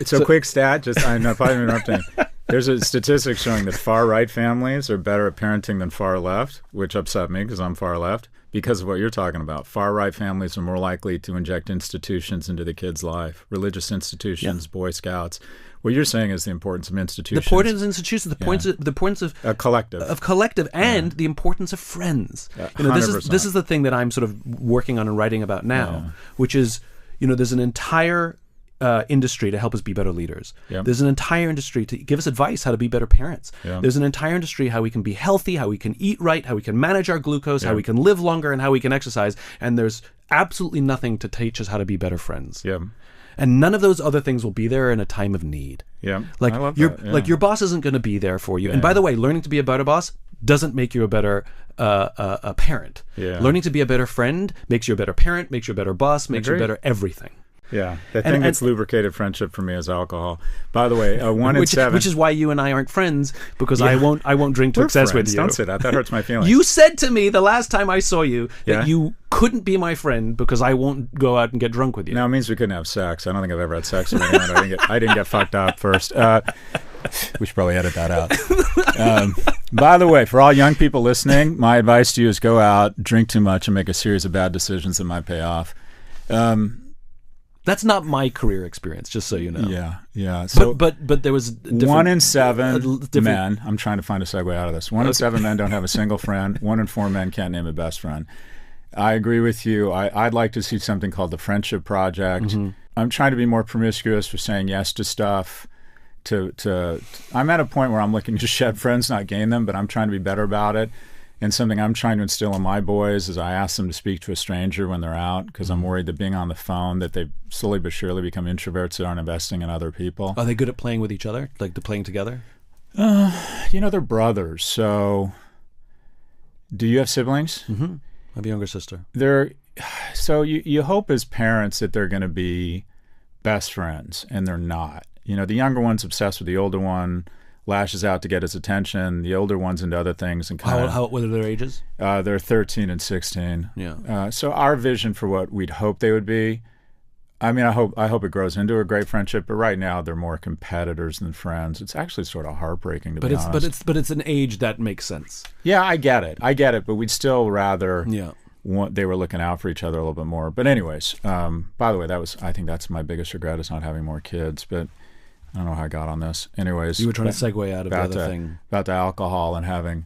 So quick stat. I know, probably interrupting. There's a statistic showing that far right families are better at parenting than far left, which upset me because I'm far left. Because of what you're talking about, far right families are more likely to inject institutions into the kid's life, religious institutions, Boy Scouts. What you're saying is the importance of institutions. The importance of institutions, the importance of a collective, and the importance of friends. You know, this is the thing that I'm sort of working on and writing about now, which is, you know, there's an entire industry to help us be better leaders. Yep. There's an entire industry to give us advice how to be better parents. Yep. There's an entire industry how we can be healthy, how we can eat right, how we can manage our glucose, how we can live longer, and how we can exercise. And there's absolutely nothing to teach us how to be better friends. Yeah. And none of those other things will be there in a time of need. Yeah. Like I love your that. Yeah. like your boss isn't going to be there for you. And by the way, learning to be a better boss doesn't make you a better a parent. Yeah. Learning to be a better friend makes you a better parent, makes you a better boss, makes you a Agreed. better everything. Yeah, the thing that's lubricated friendship for me is alcohol. By the way, 1 in 7. Which is why you and I aren't friends, because I won't drink to excess with you. Don't say that. That hurts my feelings. You said to me the last time I saw you that Yeah? you couldn't be my friend because I won't go out and get drunk with you. Now it means we couldn't have sex. I don't think I've ever had sex with anyone. I didn't get fucked up first. We should probably edit that out. By the way, for all young people listening, my advice to you is go out, drink too much, and make a series of bad decisions that might pay off. That's not my career experience, just so you know. Yeah. So, but there was 1 in 7 men. I'm trying to find a segue out of this. 1 in 7 men don't have a single friend. 1 in 4 men can't name a best friend. I agree with you. I'd like to see something called the Friendship Project. Mm-hmm. I'm trying to be more promiscuous for saying yes to stuff. I'm at a point where I'm looking to shed friends, not gain them, but I'm trying to be better about it. And something I'm trying to instill in my boys is I ask them to speak to a stranger when they're out, because I'm worried that being on the phone, that they slowly but surely become introverts that aren't investing in other people. Are they good at playing with each other, like the playing together? You know, they're brothers. So, do you have siblings? Mm-hmm. I have a younger sister. So you hope as parents that they're going to be best friends, and they're not. The younger one's obsessed with the older one, lashes out to get his attention. The older one's into other things. And what are their ages? They're 13 and 16. Yeah. So our vision for what we'd hope they would be, I hope it grows into a great friendship, but right now they're more competitors than friends. It's actually sort of heartbreaking to be honest. But it's an age that makes sense. Yeah, I get it, but we'd still rather they were looking out for each other a little bit more. But anyways, by the way, I think that's my biggest regret is not having more kids, but I don't know how I got on this. Anyways. You were trying to segue out of the other thing. About the alcohol and having,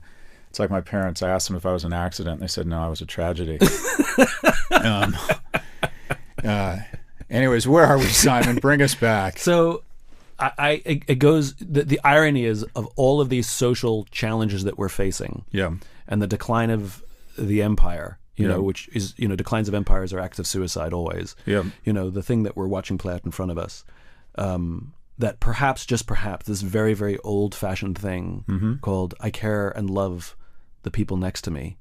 it's like my parents, I asked them if I was an accident, and they said, no, I was a tragedy. Anyways, where are we, Simon? Bring us back. So it goes, the irony is of all of these social challenges that we're facing and the decline of the empire, which is, declines of empires are acts of suicide always. Yeah. The thing that we're watching play out in front of us, that perhaps, just perhaps, this very, very old-fashioned thing called I care and love the people next to me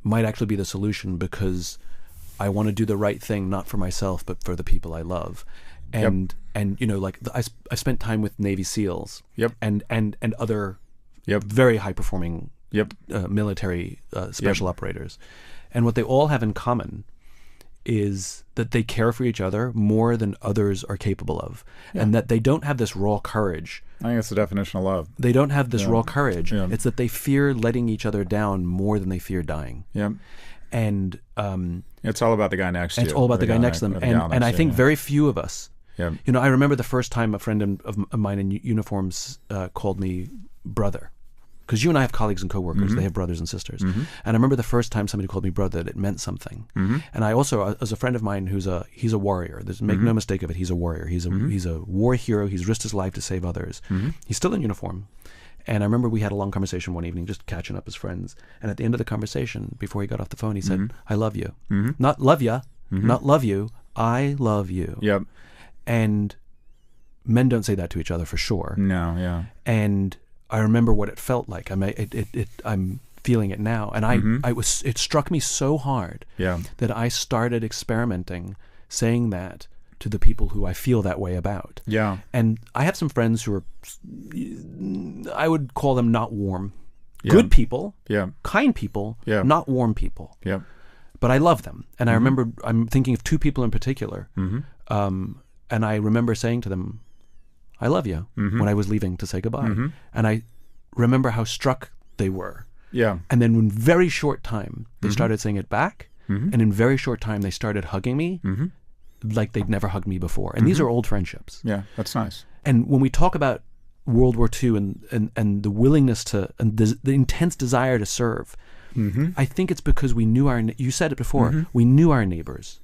might actually be the solution, because I want to do the right thing, not for myself, but for the people I love. And I spent time with Navy SEALs and other very high-performing military special operators. And what they all have in common is that they care for each other more than others are capable of, and that they don't have this raw courage. I think that's the definition of love. They don't have this raw courage. It's that they fear letting each other down more than they fear dying. And it's all about the guy next to you. It's all about the guy next to them. And I think very few of us, I remember the first time a friend of mine in uniforms called me brother. Because you and I have colleagues and coworkers, they have brothers and sisters. And I remember the first time somebody called me brother, that it meant something. And I also, as a friend of mine he's a warrior. Make no mistake of it, he's a warrior. He's a war hero. He's risked his life to save others. He's still in uniform. And I remember we had a long conversation one evening, just catching up as friends. And at the end of the conversation, before he got off the phone, he said, I love you. Not love ya, not love you, I love you. Yep. And men don't say that to each other for sure. No, yeah. And I remember what it felt like. I'm feeling it now, and it struck me so hard that I started experimenting, saying that to the people who I feel that way about. Yeah. And I have some friends who are, I would call them not warm, good people, kind people, not warm people. Yeah. But I love them, and I remember I'm thinking of two people in particular, and I remember saying to them, I love you, when I was leaving to say goodbye. And I remember how struck they were. Yeah. And then in very short time, they started saying it back. And in very short time, they started hugging me like they'd never hugged me before. And these are old friendships. Yeah, that's nice. And when we talk about World War II and the willingness to, and the intense desire to serve, I think it's because we knew you said it before, we knew our neighbors.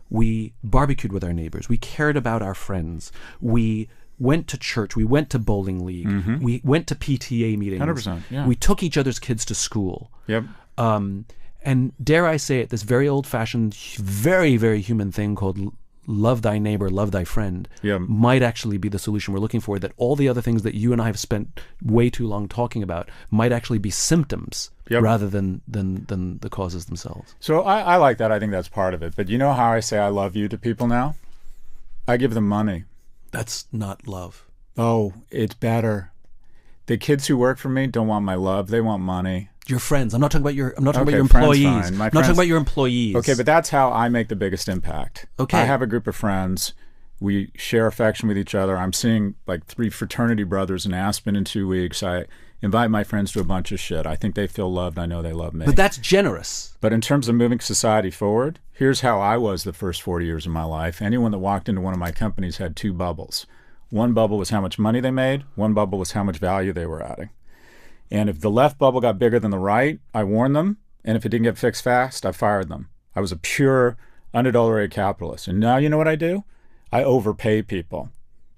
We barbecued with our neighbors. We cared about our friends. We went to church, we went to bowling league, we went to PTA meetings. 100%, yeah. We took each other's kids to school. Yep. And dare I say it, this very old-fashioned, very, very human thing called love thy neighbor, love thy friend, might actually be the solution we're looking for, that all the other things that you and I have spent way too long talking about might actually be symptoms rather than the causes themselves. So I like that. I think that's part of it. But you know how I say I love you to people now? I give them money. That's not love. Oh, it's better. The kids who work for me don't want my love. They want money. Your friends. I'm not talking about your employees. I'm not talking about your employees. Okay, but that's how I make the biggest impact. Okay. I have a group of friends. We share affection with each other. I'm seeing like 3 fraternity brothers in Aspen in 2 weeks. I invite my friends to a bunch of shit. I think they feel loved. I know they love me. But that's generous. But in terms of moving society forward, here's how I was the first 40 years of my life. Anyone that walked into one of my companies had 2 bubbles. One bubble was how much money they made. One bubble was how much value they were adding. And if the left bubble got bigger than the right, I warned them. And if it didn't get fixed fast, I fired them. I was a pure, unadulterated capitalist. And now you know what I do? I overpay people.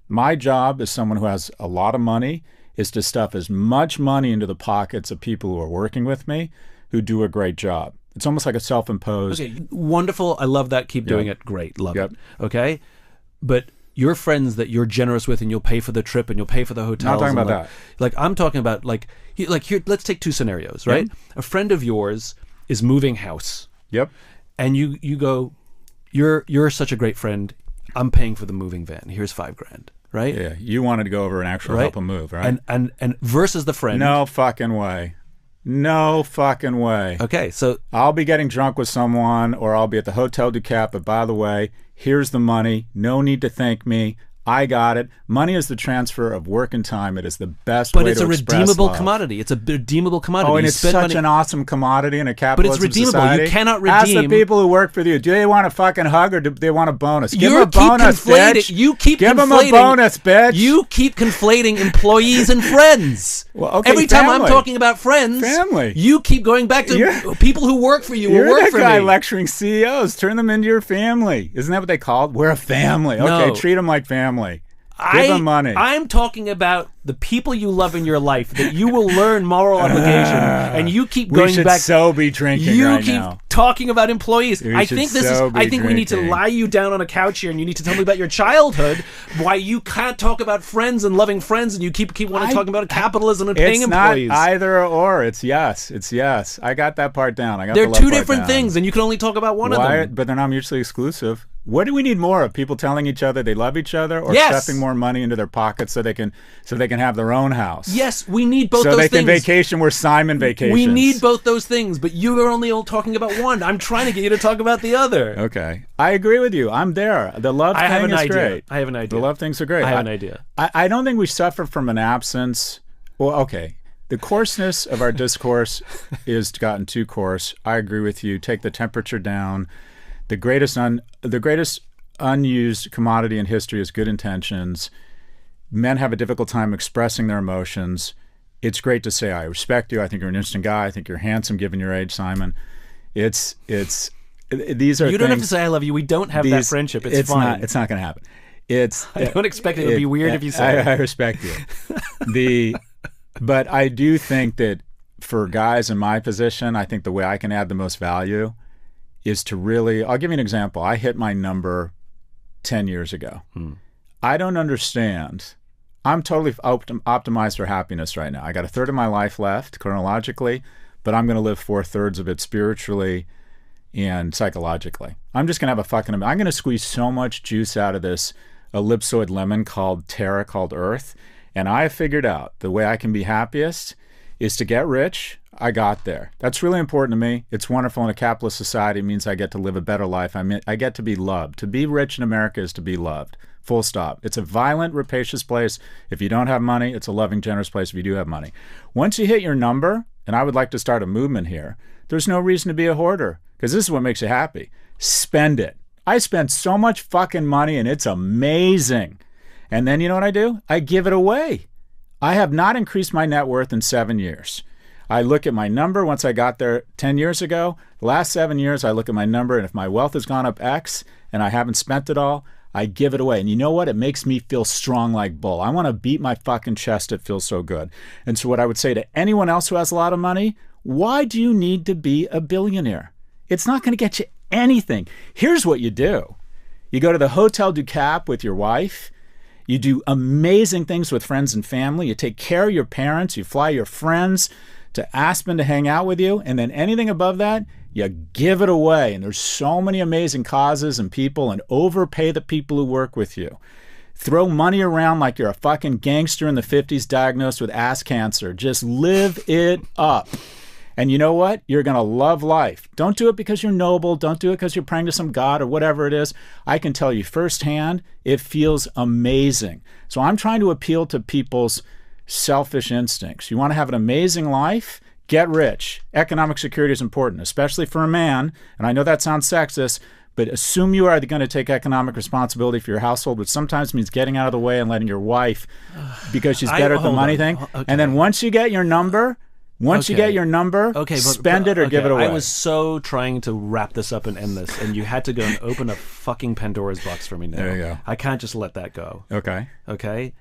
My job as someone who has a lot of money is to stuff as much money into the pockets of people who are working with me who do a great job. It's almost like a self-imposed. Okay, wonderful. I love that. Keep doing it. Great. Love it. Okay? But your friends that you're generous with and you'll pay for the trip and you'll pay for the hotels. Not talking about that. Like I'm talking about here, let's take 2 scenarios, right? Yep. A friend of yours is moving house. Yep. And you go, you're such a great friend. I'm paying for the moving van. Here's $5,000, right? Yeah, you wanted to go over and actually help him move, right? And versus the friend. No fucking way. No fucking way. Okay, so I'll be getting drunk with someone, or I'll be at the Hotel du Cap, but by the way, here's the money. No need to thank me. I got it. Money is the transfer of work and time. It is the best way to express love. But it's a redeemable commodity. It's a redeemable commodity. Oh, and it's such an awesome commodity in a capitalist society. But it's redeemable. You cannot redeem. Ask the people who work for you, do they want a fucking hug or do they want a bonus? Give them a bonus, bitch. Give them a bonus, bitch. You keep conflating employees and friends. Well, okay, every time I'm talking about friends, you keep going back to people who work for you or work for me. You're the guy lecturing CEOs. Turn them into your family. Isn't that what they called? We're a family. Okay, treat them like family. Give them money. I'm talking about the people you love in your life that you will learn moral obligation, and you keep going back. We should so be drinking right now. You keep talking about employees. I think we need to lie you down on a couch here, and you need to tell me about your childhood. Why you can't talk about friends and loving friends, and you keep wanting to talk about capitalism and paying employees. It's not either or. It's yes. It's yes. I got that part down. They're two different things, and you can only talk about one of them. But they're not mutually exclusive. What do we need more of? People telling each other they love each other, or stuffing more money into their pockets so they can have their own house? Yes, we need both those things. So they can vacation where Simon vacations. We need both those things, but you are only talking about one. I'm trying to get you to talk about the other. Okay. I agree with you. I'm there. The love thing is great. I have an idea. The love things are great. I have an idea. I don't think we suffer from an absence. Well, okay. The coarseness of our discourse is gotten too coarse. I agree with you. Take the temperature down. The greatest unused commodity in history is good intentions. Men have a difficult time expressing their emotions. It's great to say, I respect you. I think you're an interesting guy. I think you're handsome given your age, Simon. These are You don't have to say I love you. We don't have that friendship. It's fine. It's not going to happen. I don't expect it to be weird if you say it. I respect you. But I do think that for guys in my position, I think the way I can add the most value is to really, I'll give you an example. I hit my number 10 years ago. I don't understand. I'm totally optimized for happiness right now. I got a third of my life left chronologically, but I'm going to live 4/3 of it spiritually and psychologically. I'm just going to have I'm going to squeeze so much juice out of this ellipsoid lemon called Terra, called Earth. And I have figured out the way I can be happiest is to get rich. I got there. That's really important to me. It's wonderful in a capitalist society. It means I get to live a better life. I get to be loved. To be rich in America is to be loved. Full stop. It's a violent, rapacious place. If you don't have money, it's a loving, generous place if you do have money. Once you hit your number, and I would like to start a movement here, there's no reason to be a hoarder, because this is what makes you happy. Spend it. I spend so much fucking money, and it's amazing. And then you know what I do? I give it away. I have not increased my net worth in 7 years. I look at my number once I got there 10 years ago. The last 7 years, I look at my number, and if my wealth has gone up X and I haven't spent it all, I give it away. And you know what? It makes me feel strong like bull. I want to beat my fucking chest. It feels so good. And so what I would say to anyone else who has a lot of money, why do you need to be a billionaire? It's not going to get you anything. Here's what you do. You go to the Hotel du Cap with your wife. You do amazing things with friends and family. You take care of your parents. You fly your friends to Aspen to hang out with you. And then anything above that, you give it away. And there's so many amazing causes and people, and overpay the people who work with you. Throw money around like you're a fucking gangster in the 50s diagnosed with ass cancer. Just live it up. And you know what? You're going to love life. Don't do it because you're noble. Don't do it because you're praying to some god or whatever it is. I can tell you firsthand, it feels amazing. So I'm trying to appeal to people's selfish instincts. You want to have an amazing life? Get rich. Economic security is important, especially for a man. And I know that sounds sexist, but assume you are going to take economic responsibility for your household, which sometimes means getting out of the way and letting your wife, because she's better at the money thing. Okay. And then once you get your number, spend it or give it away. I was so trying to wrap this up and end this, and you had to go and open a fucking Pandora's box for me now. There you go. I can't just let that go. Okay.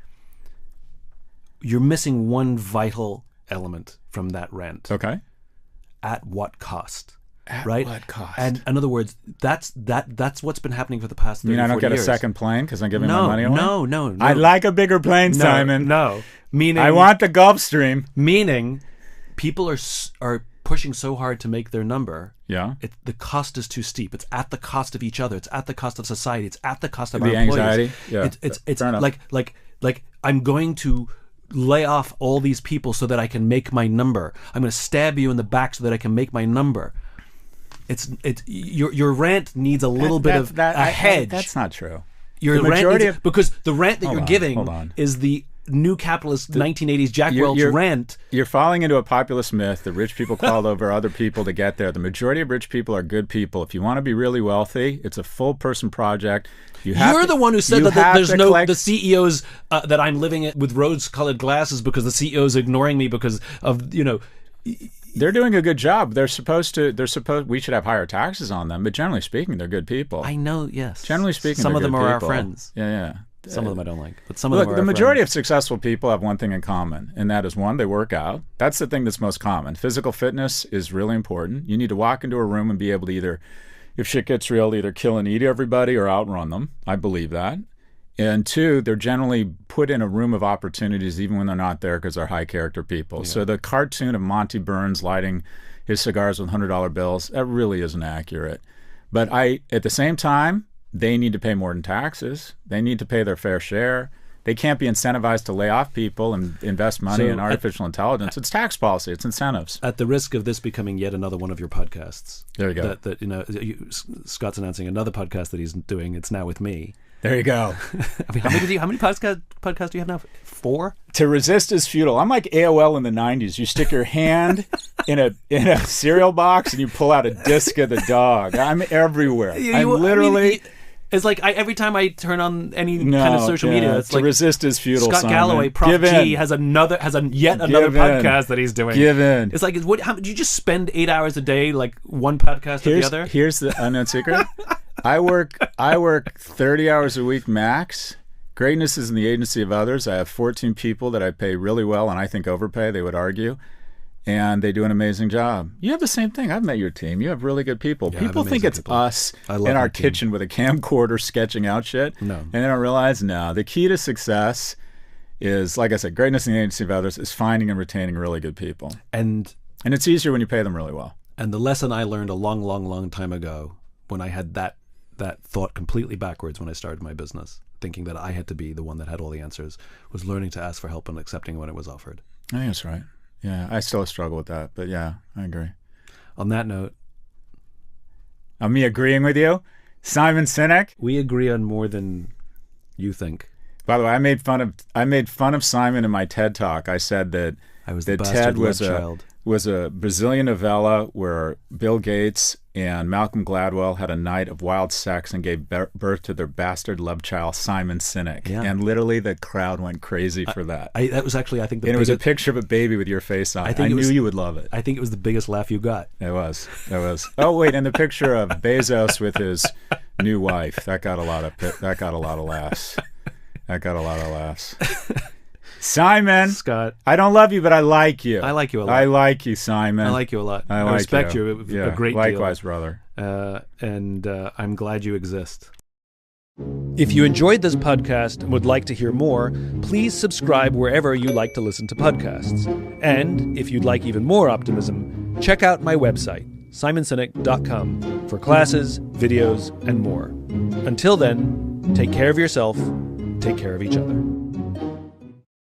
You're missing one vital element from that rant. Okay. At what cost? At right? what cost? And in other words, that's what's been happening for the past 30 years. You mean I don't get a second plane because I'm giving my money away? No. I'd like a bigger plane, Simon. No. Meaning, I want the Gulfstream. Meaning, people are pushing so hard to make their number, Yeah. the cost is too steep. It's at the cost of each other. It's at the cost of society. It's at the cost of The our employees. anxiety. Yeah. It's Fair enough. like I'm going to lay off all these people so that I can make my number. I'm going to stab you in the back so that I can make my number. It's your rant needs a little bit of a hedge. That's not true. Your The rant majority needs, of- because the rant that Hold you're on, giving hold on. is the new capitalist 1980s Jack Welch rant. You're falling into a populist myth that rich people crawled over other people to get there. The majority of rich people are good people. If you want to be really wealthy, it's a full person project. You're the one who said that there's no collect- the CEOs that I'm living with rose-colored glasses because the CEO is ignoring me because of They're doing a good job. We should have higher taxes on them, but generally speaking, they're good people. I know, yes. Generally speaking, some they're of them good are people. our friends. Yeah. Some of them I don't like, but some of Look, them are the our majority friends. of successful people have one thing in common, and that is one, they work out. That's the thing that's most common. Physical fitness is really important. You need to walk into a room and be able to either, if shit gets real, either kill and eat everybody or outrun them. I believe that. And two, they're generally put in a room of opportunities even when they're not there because they're high character people. Yeah. So the cartoon of Monty Burns lighting his cigars with $100 bills, that really isn't accurate. But at the same time, they need to pay more than taxes. They need to pay their fair share. They can't be incentivized to lay off people and invest money in artificial intelligence. It's tax policy. It's incentives. At the risk of this becoming yet another one of your podcasts. There you go. Scott's announcing another podcast that he's doing. It's now with me. There you go. I mean, how many podcasts do you have now? 4? To resist is futile. I'm like AOL in the 90s. You stick your hand in a cereal box and you pull out a disc of the dog. I'm everywhere. It's like every time I turn on any kind of social media, it's like resist is futile. Scott Simon. Galloway, Prof G, has yet another podcast that he's doing. Give in. It's like, do you just spend 8 hours a day, like one podcast or the other? Here's the unknown secret. I work 30 hours a week max. Greatness is in the agency of others. I have 14 people that I pay really well, and I think overpay, they would argue. And they do an amazing job. You have the same thing. I've met your team. You have really good people. Yeah, people think it's us in our kitchen with a camcorder sketching out shit. No. And they don't realize, the key to success is, like I said, greatness in the agency of others is finding and retaining really good people. And it's easier when you pay them really well. And the lesson I learned a long, long, long time ago when I had that thought completely backwards when I started my business, thinking that I had to be the one that had all the answers, was learning to ask for help and accepting when it was offered. I think that's right. Yeah, I still struggle with that, but yeah, I agree. On that note, me agreeing with you, Simon Sinek. We agree on more than you think. By the way, I made fun of Simon in my TED Talk. I said that TED was a Brazilian novella where Bill Gates and Malcolm Gladwell had a night of wild sex and gave birth to their bastard love child, Simon Sinek. Yeah. And literally the crowd went crazy for that. That was actually, I think, it was a picture of a baby with your face on it. I knew you would love it. I think it was the biggest laugh you got. It was. Oh, wait, and the picture of Bezos with his new wife, that got a lot of laughs. That got a lot of laughs. Simon. Scott. I don't love you, but I like you. I like you a lot. I like you, Simon. I like you a lot. I respect you a great deal. Likewise, brother. And I'm glad you exist. If you enjoyed this podcast and would like to hear more, please subscribe wherever you like to listen to podcasts. And if you'd like even more optimism, check out my website, simonsinek.com, for classes, videos, and more. Until then, take care of yourself, take care of each other.